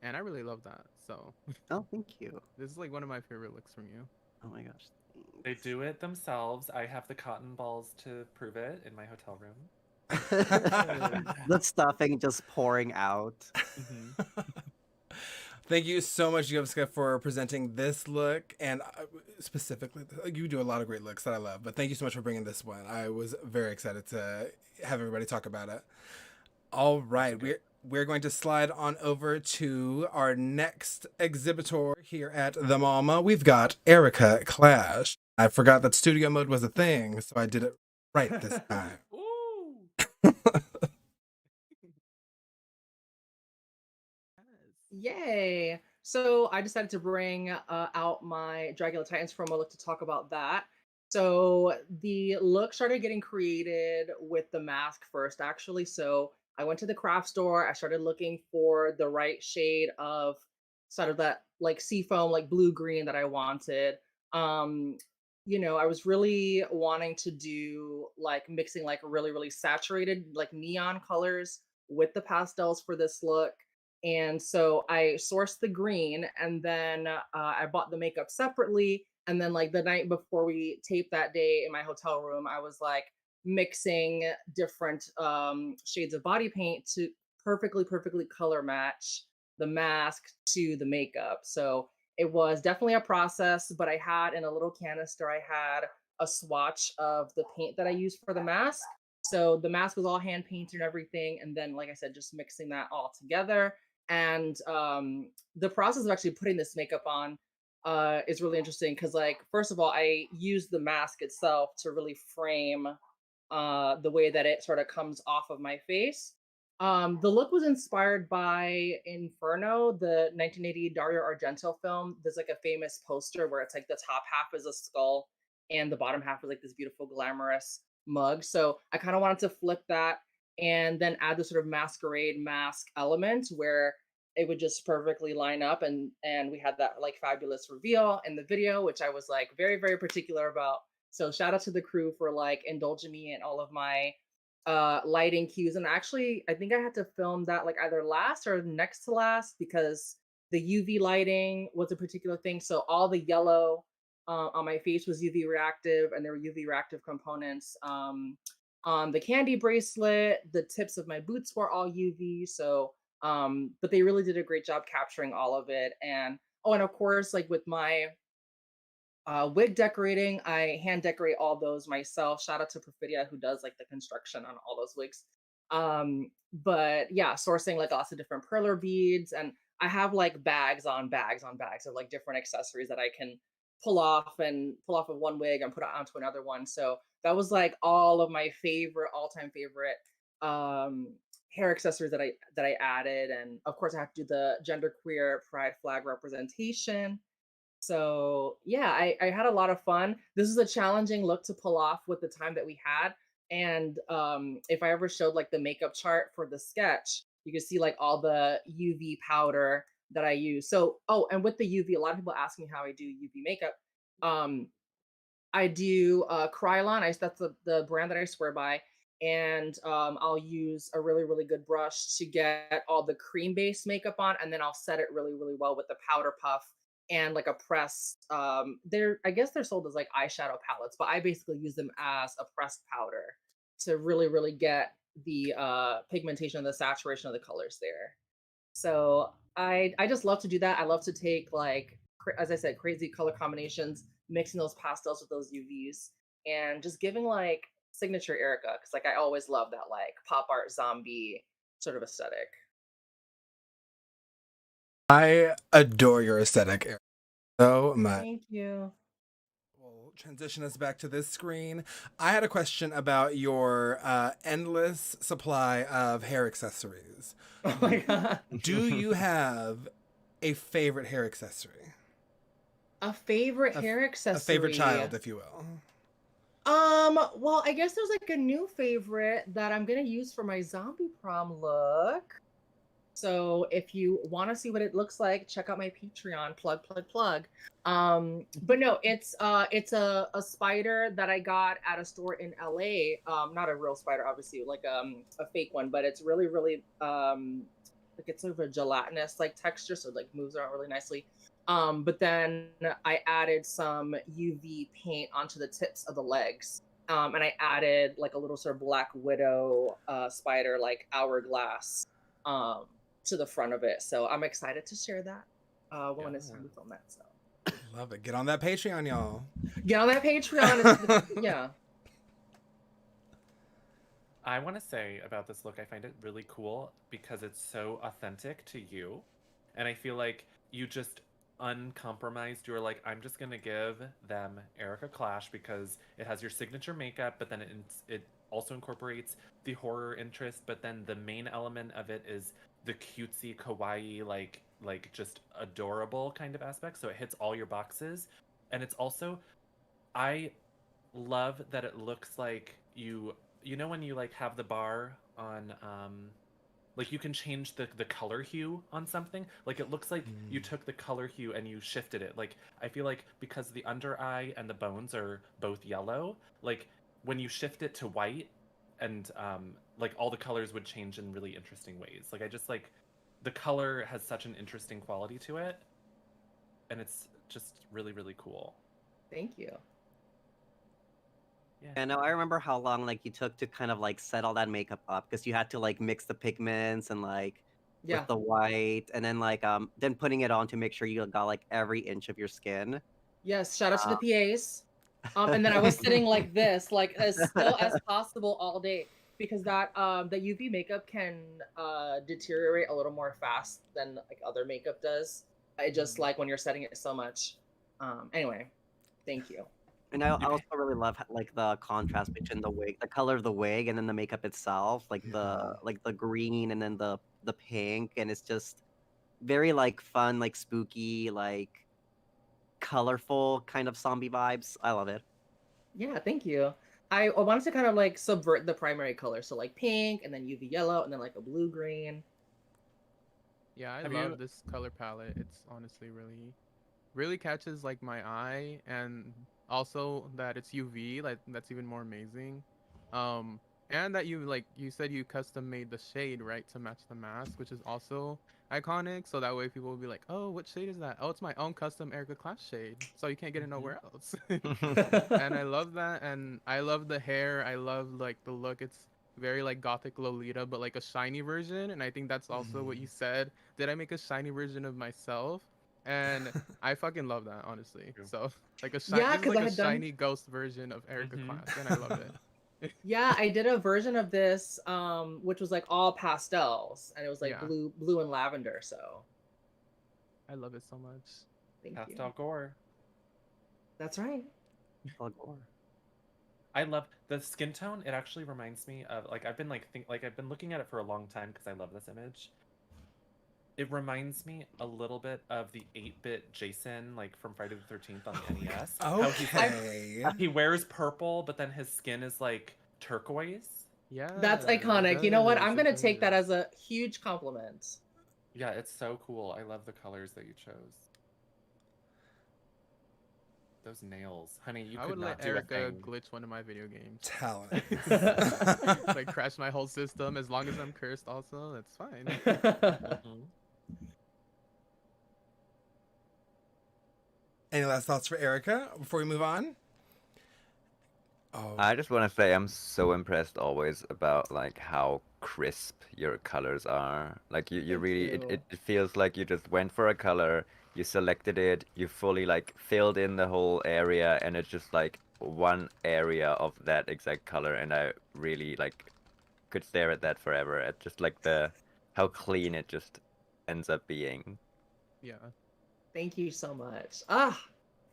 And I really love that. So oh, thank you. this is like one of my favorite looks from you. Oh my gosh. They do it themselves. I have the cotton balls to prove it in my hotel room. The stuffing just pouring out. Mm-hmm. Thank you so much, Yovska, for presenting this look, and specifically, you do a lot of great looks that I love. But thank you so much for bringing this one. I was very excited to have everybody talk about it. All right, we're going to slide on over to our next exhibitor here at the MAWMA. We've got Erica Clash. I forgot that studio mode was a thing, so I did it right this time. Ooh! Yay! So I decided to bring out my Dragula Titans promo look to talk about that. So the look started getting created with the mask first, actually. So I went to the craft store. I started looking for the right shade of sort of that like seafoam, like blue green that I wanted. Um, I was really wanting to do like mixing like really, really saturated like neon colors with the pastels for this look. And so I sourced the green, and then I bought the makeup separately. And then, like, the night before we taped that day in my hotel room, I was like mixing different shades of body paint to perfectly color match the mask to the makeup. So it was definitely a process, but I had in a little canister, I had a swatch of the paint that I used for the mask. So the mask was all hand painted and everything. And then, like I said, just mixing that all together. And the process of actually putting this makeup on is really interesting because, like, first of all, I used the mask itself to really frame the way that it sort of comes off of my face. The look was inspired by Inferno, the 1980 Dario Argento film. There's like a famous poster where it's like the top half is a skull and the bottom half is like this beautiful, glamorous mug. So I kind of wanted to flip that and then add the sort of masquerade mask element where it would just perfectly line up, and we had that like fabulous reveal in the video, which I was like very particular about. So shout out to the crew for like indulging me in all of my lighting cues. And actually, I think I had to film that like either last or next to last because the UV lighting was a particular thing. So all the yellow on my face was UV reactive, and there were UV reactive components on the candy bracelet. The tips of my boots were all UV. So but they really did a great job capturing all of it. And oh, and of course, like with my wig decorating, I hand decorate all those myself. Shout out to Perfidia who does like the construction on all those wigs. But yeah, sourcing like lots of different perler beads, and I have like bags on bags on bags of like different accessories that I can pull off of one wig and put it onto another one. So that was like all of my favorite, all-time favorite um hair accessories that I added. And of course I have to do the genderqueer pride flag representation. So yeah, I had a lot of fun. This is a challenging look to pull off with the time that we had. And if I ever showed like the makeup chart for the sketch, you can see like all the UV powder that I use. So oh, and with the UV, a lot of people ask me how I do UV makeup. Um, I do Krylon. That's the brand that I swear by. And I'll use a really good brush to get all the cream based makeup on, and then I'll set it really well with the powder puff and like a pressed. I guess they're sold as like eyeshadow palettes, but I basically use them as a pressed powder to really get the pigmentation and the saturation of the colors there. So I just love to do that. I love to take like as I said, crazy color combinations, mixing those pastels with those UVs, and just giving like signature Erica, because like I always love that like pop art zombie sort of aesthetic. I adore your aesthetic, Eric, so much. Thank you. We'll transition us back to this screen. I had a question about your endless supply of hair accessories. Oh my god. Do you have a favorite hair accessory? A favorite hair accessory. A favorite child, if you will. Well, I guess there's like a new favorite that I'm gonna use for my zombie prom look. So if you want to see what it looks like, check out my Patreon. Plug. But no, it's a spider that I got at a store in LA. Not a real spider, obviously, like a fake one, but it's really like it's sort of a gelatinous like texture, so it like moves around really nicely. But then I added some UV paint onto the tips of the legs. And I added like a little sort of black widow spider, like hourglass, to the front of it. So I'm excited to share that when it's time to film that. So love it. Get on that Patreon, y'all. get on that Patreon. Yeah. I want to say about this look, I find it really cool because it's so authentic to you. And I feel like you just uncompromised. You were like, I'm just going to give them Erica Clash because it has your signature makeup, but then it also incorporates the horror interest. But then the main element of it is the cutesy, kawaii, like just adorable kind of aspect. So it hits all your boxes. And it's also, I love that it looks like you know when you like have the bar on like you can change the color hue on something, like it looks like you took the color hue and you shifted it. Like I feel like because the under eye and the bones are both yellow, like when you shift it to white and like all the colors would change in really interesting ways. Like I just like the color has such an interesting quality to it, and it's just really really cool. Thank you. Yeah. And I remember how long like you took to kind of like set all that makeup up because you had to like mix the pigments and like Yeah. with the white and then putting it on to make sure you got like every inch of your skin. Yes. Shout out to the PAs. And then I was sitting like this, like as still as possible all day, because that UV makeup can deteriorate a little more fast than like other makeup does. I just like when you're setting it so much. Anyway, thank you. And I also really love like the contrast between the wig, the color of the wig, and then the makeup itself, like the green and then the pink, and it's just very like fun, like spooky, like colorful kind of zombie vibes. I love it. Yeah, thank you. I wanted to kind of like subvert the primary color, so like pink and then UV yellow and then like a blue green. Yeah, I Have love you- this color palette. It's honestly really catches like my eye, and also that it's UV, like that's even more amazing. And that you said you custom made the shade, right, to match the mask, which is also iconic. So that way people will be like, "Oh, what shade is that? Oh, it's my own custom Erica Class shade." So you can't get it nowhere else. And I love that, and I love the hair. I love like the look. It's very like gothic Lolita, but like a shiny version. And I think that's also what you said. Did I make a shiny version of myself? And I fucking love that, honestly. True. So like a Yeah, this is 'cause like I a had done- shiny ghost version of Erica Mhm. Class, and I love it. Yeah, I did a version of this, which was like all pastels, and it was like Yeah. blue and lavender. So I love it so much. thank Pastel you. gore. That's right. I love the skin tone. It actually reminds me of like I've been I've been looking at it for a long time because I love this image. It reminds me a little bit of the 8-bit Jason, like from Friday the 13th on the NES. How Okay. he wears purple, but then his skin is like turquoise. Yeah. That's it iconic. You know what? does, I'm it gonna take that does. as a huge compliment. Yeah, it's so cool. I love the colors that you chose. Those nails, honey, you I could would not let do Erica a thing. glitch one of my video games. Talent. Like crash my whole system as long as I'm cursed. Also, that's fine. Mhm. Any last thoughts for Erica before we move on? Oh, I just want to say I'm so impressed always about like how crisp your colors are. Like you Thank really you. it feels like you just went for a color, you selected it, you fully like filled in the whole area, and it's just like one area of that exact color, and I really like could stare at that forever. At just like the how clean it just ends up being. Yeah. Thank you so much.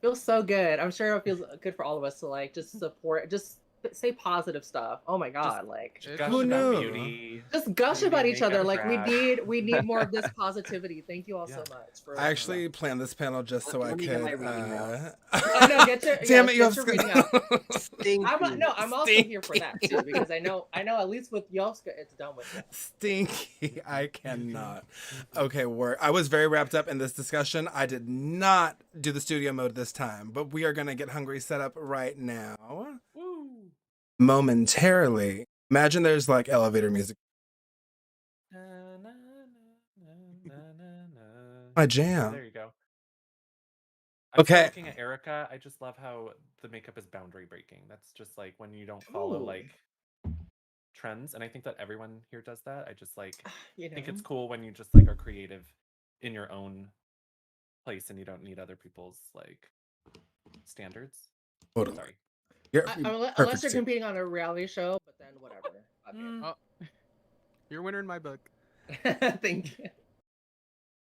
Feels so good. I'm sure it feels good for all of us to like just support, just say positive stuff. Oh my god, like Just It's gush Who about knew? beauty. just gush Beauty, about each other. makeup, Like drag. we need more of this positivity. Thank you all Yeah. so much for. I actually planned this panel just so I Let me get could. my reading now. Oh, no, get your- Damn yeah, it, get your reading out. Stinky. I'm also here for that too because I know at least with Yoska it's done with that. Stinky. I cannot. Okay, work. I was very wrapped up in this discussion. I did not do the studio mode this time, but we are going to get Hungry set up right now. Woo. Momentarily. Imagine there's like elevator music. Na, na, na, na, na, na. My Oh, jam. there you go. I'm still Okay. looking at Erica. I just love how the makeup is boundary breaking. That's just like when you don't follow Ooh. like trends, and I think that everyone here does that. I just like You know. think it's cool when you just like are creative in your own place and you don't need other people's like standards. Totally. Sorry. You're Unless perfect, you're Steve. competing on a reality show, but then whatever. Oh, you're a winner in my book. Okay. Thank you.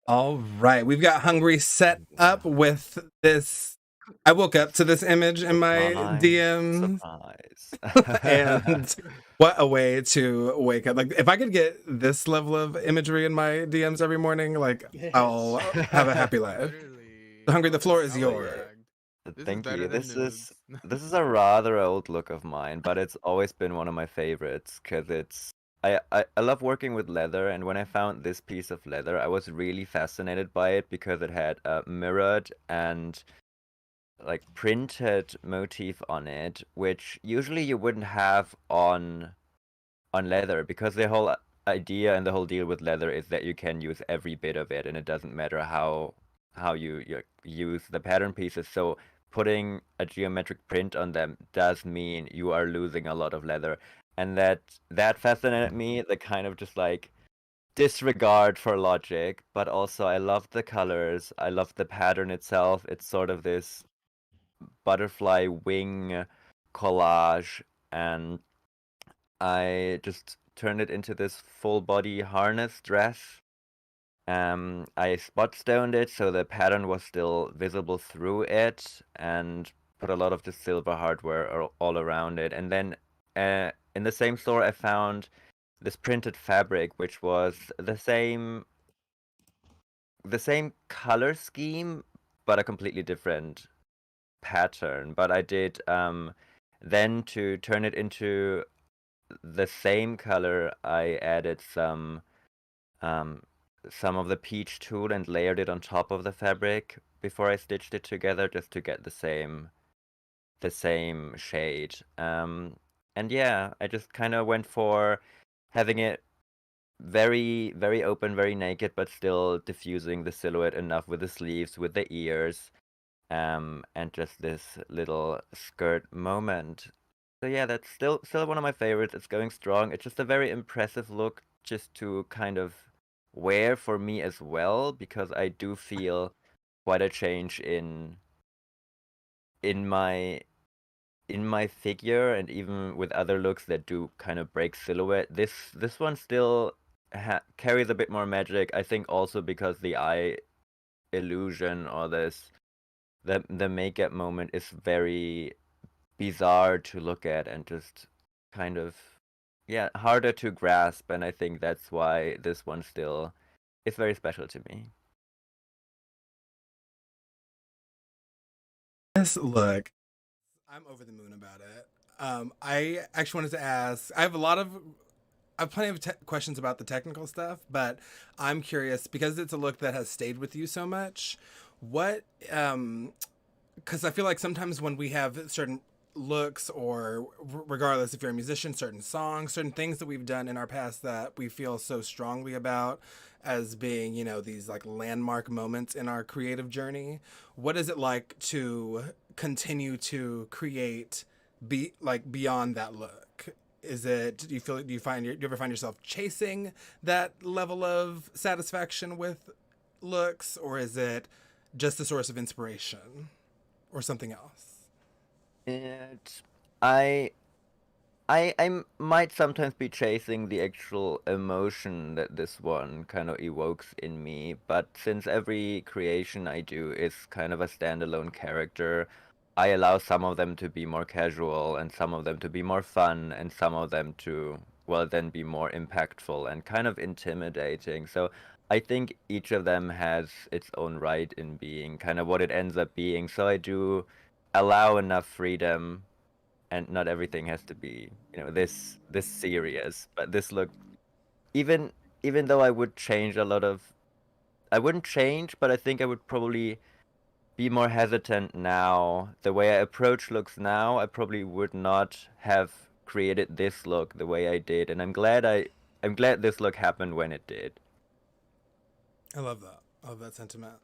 All right. We've got Hungry set up with this. I woke up to this image in my DMs. Surprise. And what a way to wake up. Like, if I could get this level of imagery in my DMs every morning, like, Yes. I'll have a happy life. Literally. Hungry, the floor is I was yours. gagged. This is Thank better you. than This nudes. is a rather old look of mine, but it's always been one of my favorites because it's I love working with leather, and when I found this piece of leather, I was really fascinated by it because it had a mirrored and like printed motif on it, which usually you wouldn't have on on leather, because the whole idea and the whole deal with leather is that you can use every bit of it, and it doesn't matter how you use the pattern pieces. So putting a geometric print on them does mean you are losing a lot of leather, and that fascinated me. The kind of just like disregard for logic, but also I love the colors. I love the pattern itself. It's sort of this butterfly wing collage, and I just turned it into this full body harness dress. I spot stoned it so the pattern was still visible through it, and put a lot of the silver hardware all around it. And then in the same store, I found this printed fabric, which was the same color scheme, but a completely different pattern. But I did then, to turn it into the same color, I added um, some of the peach tulle and layered it on top of the fabric before I stitched it together, just to get the same shade. And yeah, I just kind of went for having it very, very open, very naked, but still diffusing the silhouette enough with the sleeves, with the ears, and just this little skirt moment. So yeah, that's still one of my favorites. It's going strong. It's just a very impressive look, just to kind of wear for me as well, because I do feel quite a change in my in my figure, and even with other looks that do kind of break silhouette. This one still carries a bit more magic. I think also because the eye illusion, or the makeup moment, is very bizarre to look at, and just kind of, yeah, harder to grasp. And I think that's why this one still is very special to me. This look, I'm over the moon about it. I actually wanted to ask. I have plenty of questions about the technical stuff, but I'm curious because it's a look that has stayed with you so much. What because I feel like sometimes when we have certain looks, or regardless if you're a musician, certain songs, certain things that we've done in our past that we feel so strongly about as being, these like landmark moments in our creative journey. What is it like to continue to create beyond that look? Is it, do you ever find yourself chasing that level of satisfaction with looks, or is it just a source of inspiration or something else? It, I I might sometimes be chasing the actual emotion that this one kind of evokes in me, but since every creation I do is kind of a standalone character, I allow some of them to be more casual, and some of them to be more fun, and some of them to, well, then be more impactful and kind of intimidating. So I think each of them has its own right in being kind of what it ends up being. So I do allow enough freedom, and not everything has to be, this serious. But this look, even even though I wouldn't change, but I think I would probably be more hesitant now. The way I approach looks now, I probably would not have created this look the way I did, and I'm glad this look happened when it did. I love that. I love that sentiment.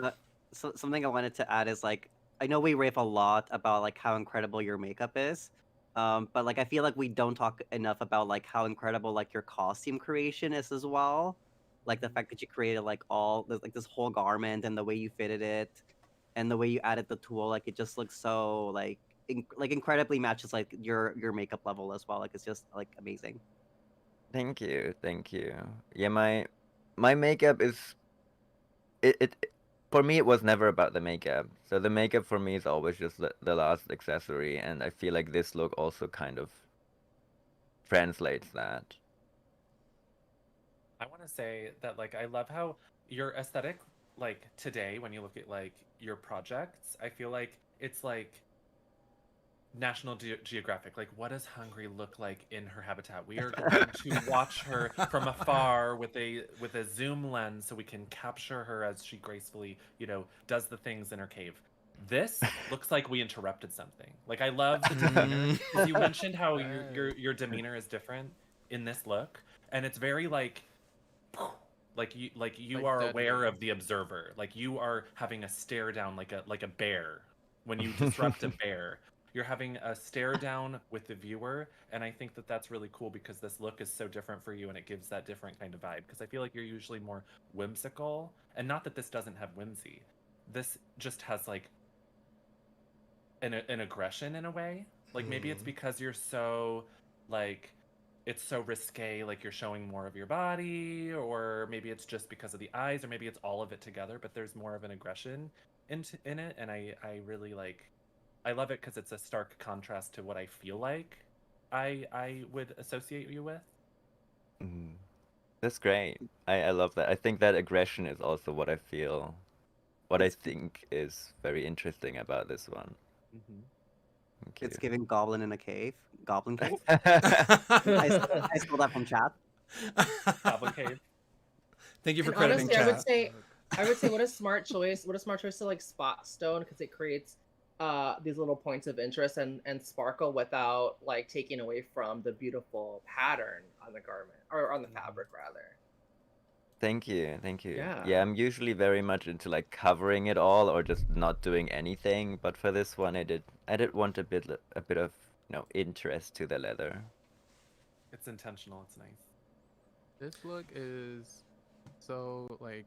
Uh, so something I wanted to add is like I know we rave a lot about like how incredible your makeup is, but like I feel like we don't talk enough about like how incredible like your costume creation is as well. Like the fact that you created like like this whole garment and the way you fitted it, and the way you added the tool, like it just looks so like like incredibly matches like your makeup level as well. Like it's just like amazing. Thank you, thank you. Yeah, my makeup is it for me, it was never about the makeup. So the makeup for me is always just the last accessory, and I feel like this look also kind of translates that. I want to say that like I love how your aesthetic, like today when you look at like your projects, I feel like it's like National Geographic. Like, what does Hungry look like in her habitat? We are going to watch her from afar with a zoom lens, so we can capture her as she gracefully, does the things in her cave. This looks like we interrupted something. Like, I love the demeanor, because you mentioned how your demeanor is different. in this look, and it's very like you Like are aware deadly. of the observer, like you are having a stare down like a bear when you disrupt a bear. You're having a stare down with the viewer, and I think that that's really cool because this look is so different for you, and it gives that different kind of vibe. Because I feel like you're usually more whimsical, and not that this doesn't have whimsy. This just has like an aggression in a way. Like maybe it's because you're so like it's so risque, like you're showing more of your body, or maybe it's just because of the eyes, or maybe it's all of it together, but there's more of an aggression in it, and I really like I love it because it's a stark contrast to what I feel like I would associate you with. Mhm. That's great. I love that. I think that aggression is also what I feel, what I think is very interesting about this one. Mm-hmm. Thank It's you. giving goblin in a cave. Goblin cave. And I stole that from chat. Goblin Cave. Thank you for crediting honestly, chat. I would say what a smart choice. What a smart choice to like spot stone because it creates these little points of interest and sparkle without like taking away from the beautiful pattern on the garment or on the fabric rather. Thank you, thank you. Yeah. Yeah, I'm usually very much into like covering it all or just not doing anything, but for this one I did want a bit of, interest to the leather. It's intentional. It's nice. This look is so like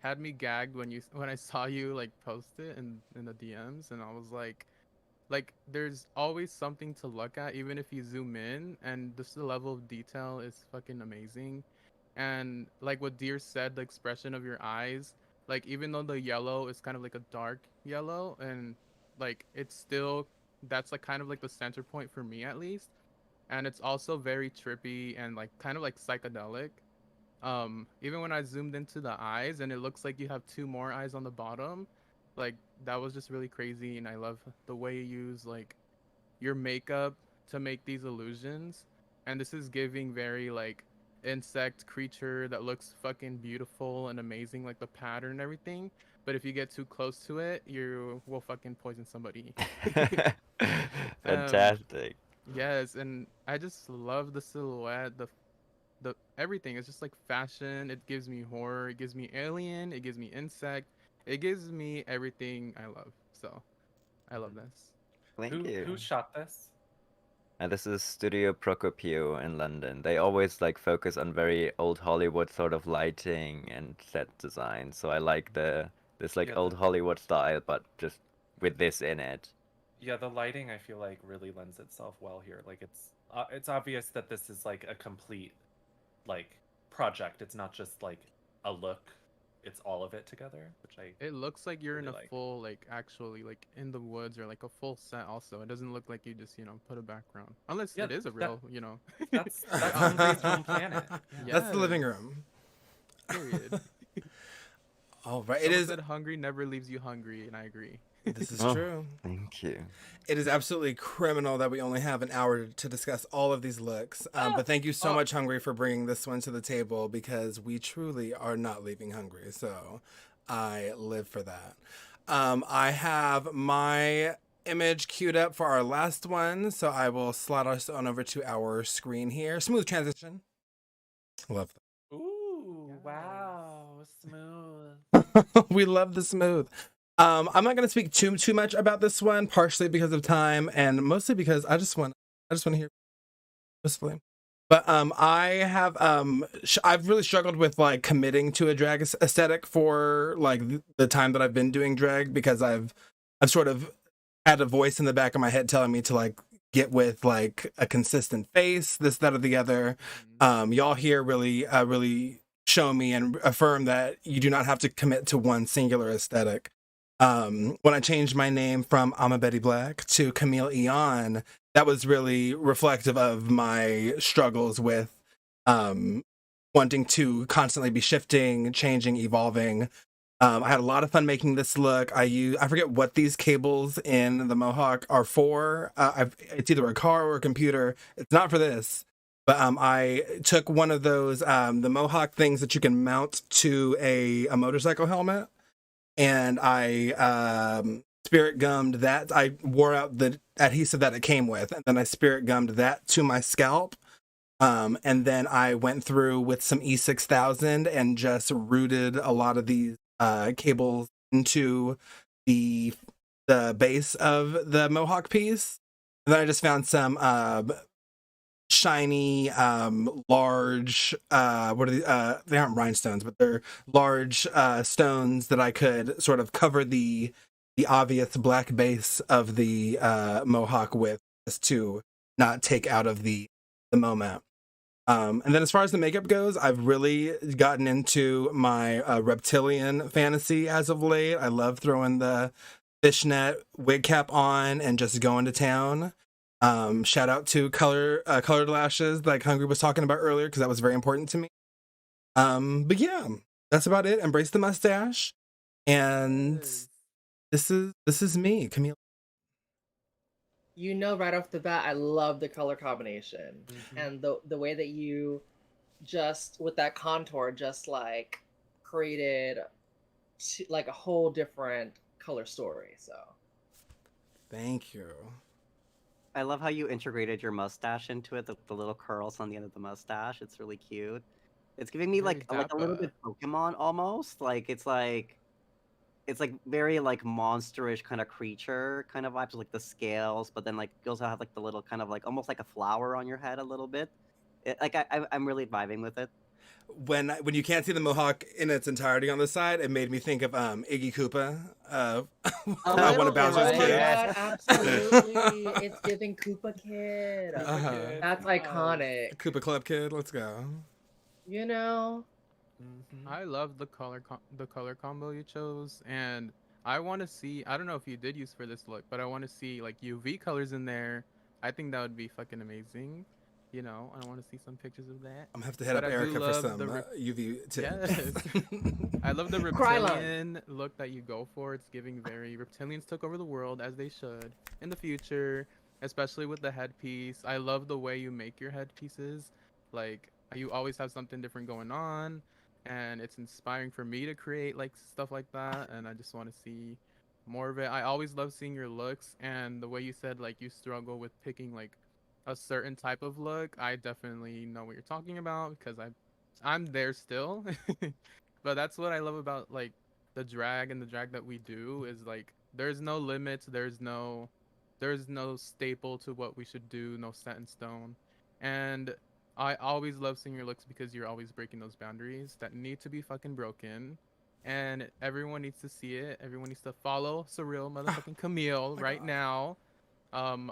had me gagged when I saw you like post it in the DMs, and I was like there's always something to look at even if you zoom in, and just the level of detail is fucking amazing. And like what Deer said, the expression of your eyes, like even though the yellow is kind of like a dark yellow, and like it's still that's like kind of like the center point for me at least, and it's also very trippy and like kind of like psychedelic. Even when I zoomed into the eyes and it looks like you have two more eyes on the bottom, like that was just really crazy. And I love the way you use like your makeup to make these illusions. And this is giving very like insect creature that looks fucking beautiful and amazing, like the pattern and everything. But if you get too close to it, you will fucking poison somebody. um, Fantastic. yes, and I just love the silhouette, the everything. It's just like fashion. It gives me horror. It gives me alien. It gives me insect. It gives me everything I love. So I love this. Thank you. Who shot this? And this is Studio Procopio in London. They always like focus on very old Hollywood sort of lighting and set design. So I like this like Yeah, old Hollywood style, but just with this in it. Yeah, the lighting I feel like really lends itself well here. Like it's obvious that this is like a complete like project. It's not just like a look. It's all of it together, which I It looks like you're in really a like. full like actually like in the woods or like a full set. Also, it doesn't look like you just put a background unless Yeah, it is a real. that's Hungry's home planet. That's the living Yes. room. Period. All right. It Someone is. said hungry never leaves you hungry, and I agree. This is Oh, true. thank you. It is absolutely criminal that we only have an hour to discuss all of these looks. But thank you so much, Hungry, for bringing this one to the table because we truly are not leaving hungry. So I live for that. I have my image queued up for our last one. So I will slide us on over to our screen here. Smooth transition. Love Ooh, wow, smooth. that. We love the smooth. I'm not going to speak too much about this one, partially because of time and mostly because I just want to hear mostly. But I've really struggled with like committing to a drag aesthetic for like the time that I've been doing drag because I've sort of had a voice in the back of my head telling me to like get with like a consistent face, this, that, or the other. Y'all here really show me and affirm that you do not have to commit to one singular aesthetic. When I changed my name from I'm a Betty Black to Camille Eon, that was really reflective of my struggles with wanting to constantly be shifting, changing, evolving. I had a lot of fun making this look. I forget what these cables in the Mohawk are for. It's either a car or a computer. It's not for this. But I took one of those the Mohawk things that you can mount to a motorcycle helmet, and I spirit gummed that. I wore out the adhesive that it came with, and then I spirit gummed that to my scalp. And then I went through with some E6000 and just routed a lot of these cables into the base of the Mohawk piece. And then I just found some shiny, large, what are they aren't rhinestones, but they're large stones that I could sort of cover the obvious black base of the Mohawk with, just to not take out of the MAWMA. And then as far as the makeup goes, I've really gotten into my reptilian fantasy as of late. I love throwing the fishnet wig cap on and just going to town. Shout out to colored lashes, like Hungry was talking about earlier, because that was very important to me. But yeah, that's about it. Embrace the mustache, and Yes. this is me, Camille. You know, right off the bat, I love the color combination Mhm. and the way that you just with that contour just like created like a whole different color story. So Thank you. I love how you integrated your mustache into it, the little curls on the end of the mustache. It's really cute. It's giving me Very like a little dapper. bit Pokemon almost. It's like very like monsterish kind of creature kind of vibes with like the scales, but then like you also have like the little kind of like almost like a flower on your head a little bit. I'm really vibing with it. When you can't see the mohawk in its entirety on the side, it made me think of Iggy Koopa, a one of little, Bowser's oh my kids. god, absolutely, it's giving Koopa Kid. Uh-huh. That's iconic. Koopa Club Kid, let's go. You know, Mhm. I love the color combo you chose, and I want to see. I don't know if you did use for this look, but I want to see like UV colors in there. I think that would be fucking amazing. You know, I want to see some pictures of that. I'm gonna have to hit But up I do Erica for love some the UV tips. Yes. I love the Krylon. reptilian look that you go for. It's giving very reptilians took over the world as they should in the future, especially with the headpiece. I love the way you make your headpieces. Like you always have something different going on, and it's inspiring for me to create like stuff like that, and I just want to see more of it. I always love seeing your looks and the way you said like you struggle with picking like a certain type of look. I definitely know what you're talking about because I'm there still. But that's what I love about like the drag and the drag that we do is like there's no limits, there's no staple to what we should do, no set in stone. And I always love seeing your looks because you're always breaking those boundaries that need to be fucking broken. And everyone needs to see it. Everyone needs to follow Surreal motherfucking Camille my right God. now.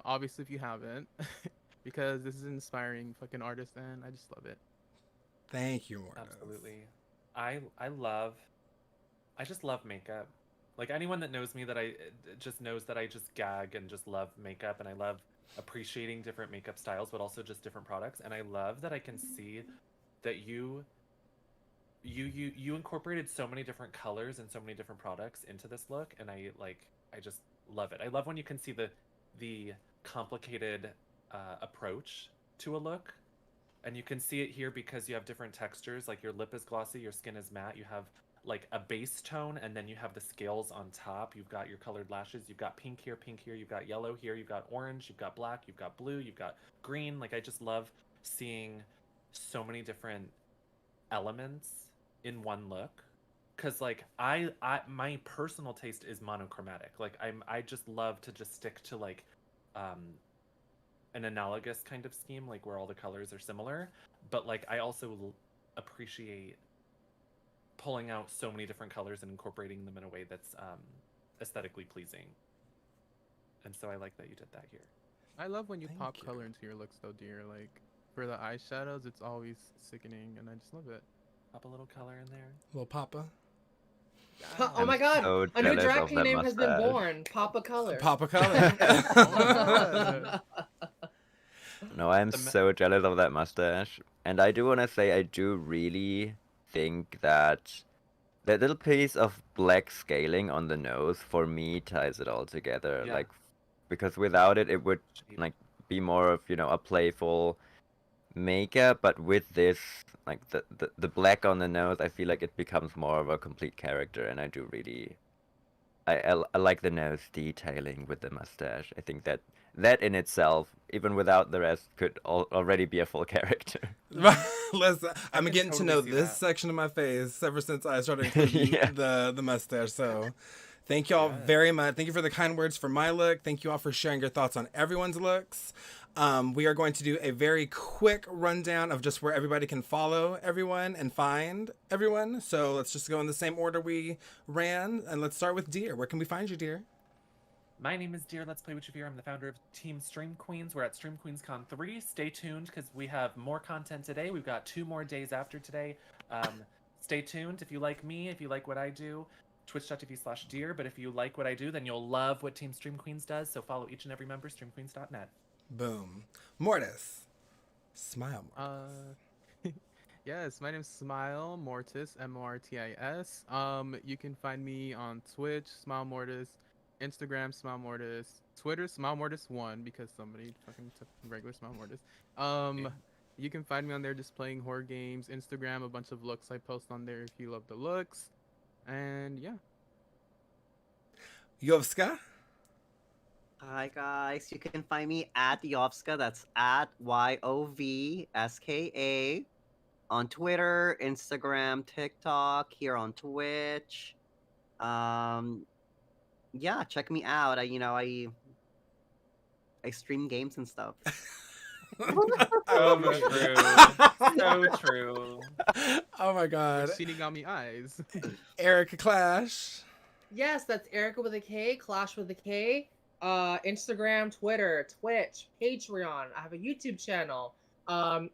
Obviously if you haven't, because this is an inspiring fucking artist and I just love it. Thank you, Mortis. Absolutely. I just love makeup. Like anyone that knows me that just knows that I just gag and just love makeup and I love appreciating different makeup styles but also just different products and I love that I can see that you incorporated so many different colors and so many different products into this look and I just love it. I love when you can see the complicated approach to a look and you can see it here because you have different textures. Like your lip is glossy, your skin is matte. You have like a base tone, and then you have the scales on top. You've got your colored lashes. You've got pink here, pink here. You've got yellow here. You've got orange. You've got black. You've got blue. You've got green. Like I just love seeing so many different elements in one look. Cause like I my personal taste is monochromatic. Like I just love to just stick to like um an analogous kind of scheme, like where all the colors are similar. But like I also appreciate pulling out so many different colors and incorporating them in a way that's aesthetically pleasing. And so I like that you did that here. I love when you Thank pop you. color into your looks though, dear. Like for the eyeshadows, it's always sickening and I just love it. Pop a little color in there. Little Papa. oh my god, so a new jealous drag of king that name has been mustache. born. Papa Color. Papa Color. God. No, I'm The ma- so jealous of that mustache. And I do want to say, I do really think that that little piece of black scaling on the nose, for me, ties it all together. Yeah. Like, because without it, it would Shape. like be more of, a playful makeup. But with this, like the black on the nose, I feel like it becomes more of a complete character. And I do really, I like the nose detailing with the mustache. I think that that in itself, even without the rest, could already be a full character. Listen, I'm can getting to totally know see this that. section of my face ever since I started including Yeah. the mustache. So, thank you all Yes. very much. Thank you for the kind words for my look. Thank you all for sharing your thoughts on everyone's looks. We are going to do a very quick rundown of just where everybody can follow everyone and find everyone. So let's just go in the same order we ran, and let's start with Dear. Where can we find you, Dear? My name is Dear Let's Play with You here. I'm the founder of Team Stream Queens. We're at Stream Queens Con 3. Stay tuned because we have more content today. We've got 2 more days after today. Stay tuned. If you like me, if you like what I do, twitch.tv/Dear. But if you like what I do, then you'll love what Team Stream Queens does. So follow each and every member, streamqueens.net. Boom. Mortis. Smile. Yes, my name's Smile Mortis, Mortis. You can find me on Twitch, Smile Mortis, Instagram, Smile Mortis, Twitter, Smile Mortis1 because somebody fucking took regular Smile Mortis. You can find me on there just playing horror games. Instagram, a bunch of looks I post on there if you love the looks, and yeah. Yovska. Hi guys, you can find me at Yovska. That's at YOVSKA on Twitter, Instagram, TikTok, here on Twitch. Yeah, check me out. I stream games and stuff. So true. So true. Oh my god. Shinigami eyes. Erica Clash. Yes, that's Erica with a K, Clash with a K. Instagram, Twitter, Twitch, Patreon. I have a YouTube channel.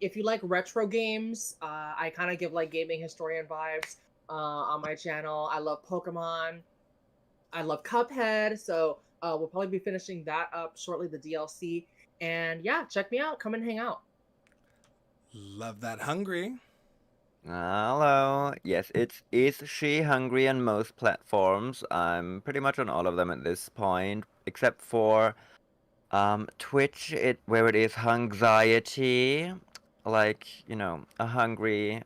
If you like retro games, I kind of give like gaming historian vibes on my channel. I love Pokemon. I love Cuphead. So we'll probably be finishing that up shortly, the DLC. And yeah, check me out. Come and hang out. Love that. Hungry. Hello. Yes, is she hungry on most platforms? I'm pretty much on all of them at this point, except for Twitch, where it is Hungxiety, like, a hungry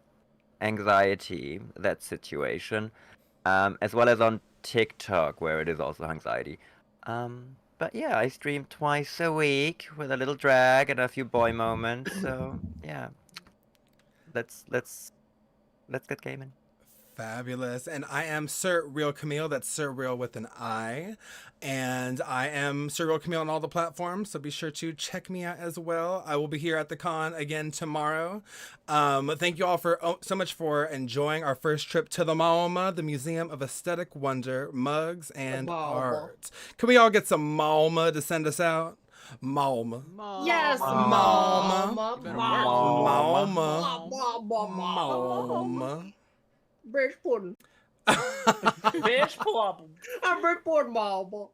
anxiety, that situation. As well as on TikTok, where it is also Hungxiety. But yeah, I stream twice a week with a little drag and a few boy moments, so yeah. Let's get gaming. Fabulous. And I am Sir Real Camille. That's Sir Real with an I. And I am Sir Real Camille on all the platforms, so be sure to check me out as well. I will be here at the con again tomorrow. Thank you all so much for enjoying our first trip to the MAWMA, the Museum of Aesthetic Wonder, Mugs, and MAWMA. Art. Can we all get some MAWMA to send us out? MAWMA. Yes, MAWMA. MAWMA. MAWMA. Bitch pudding. Bitch, pull up. I'm bitch pudding, Mama.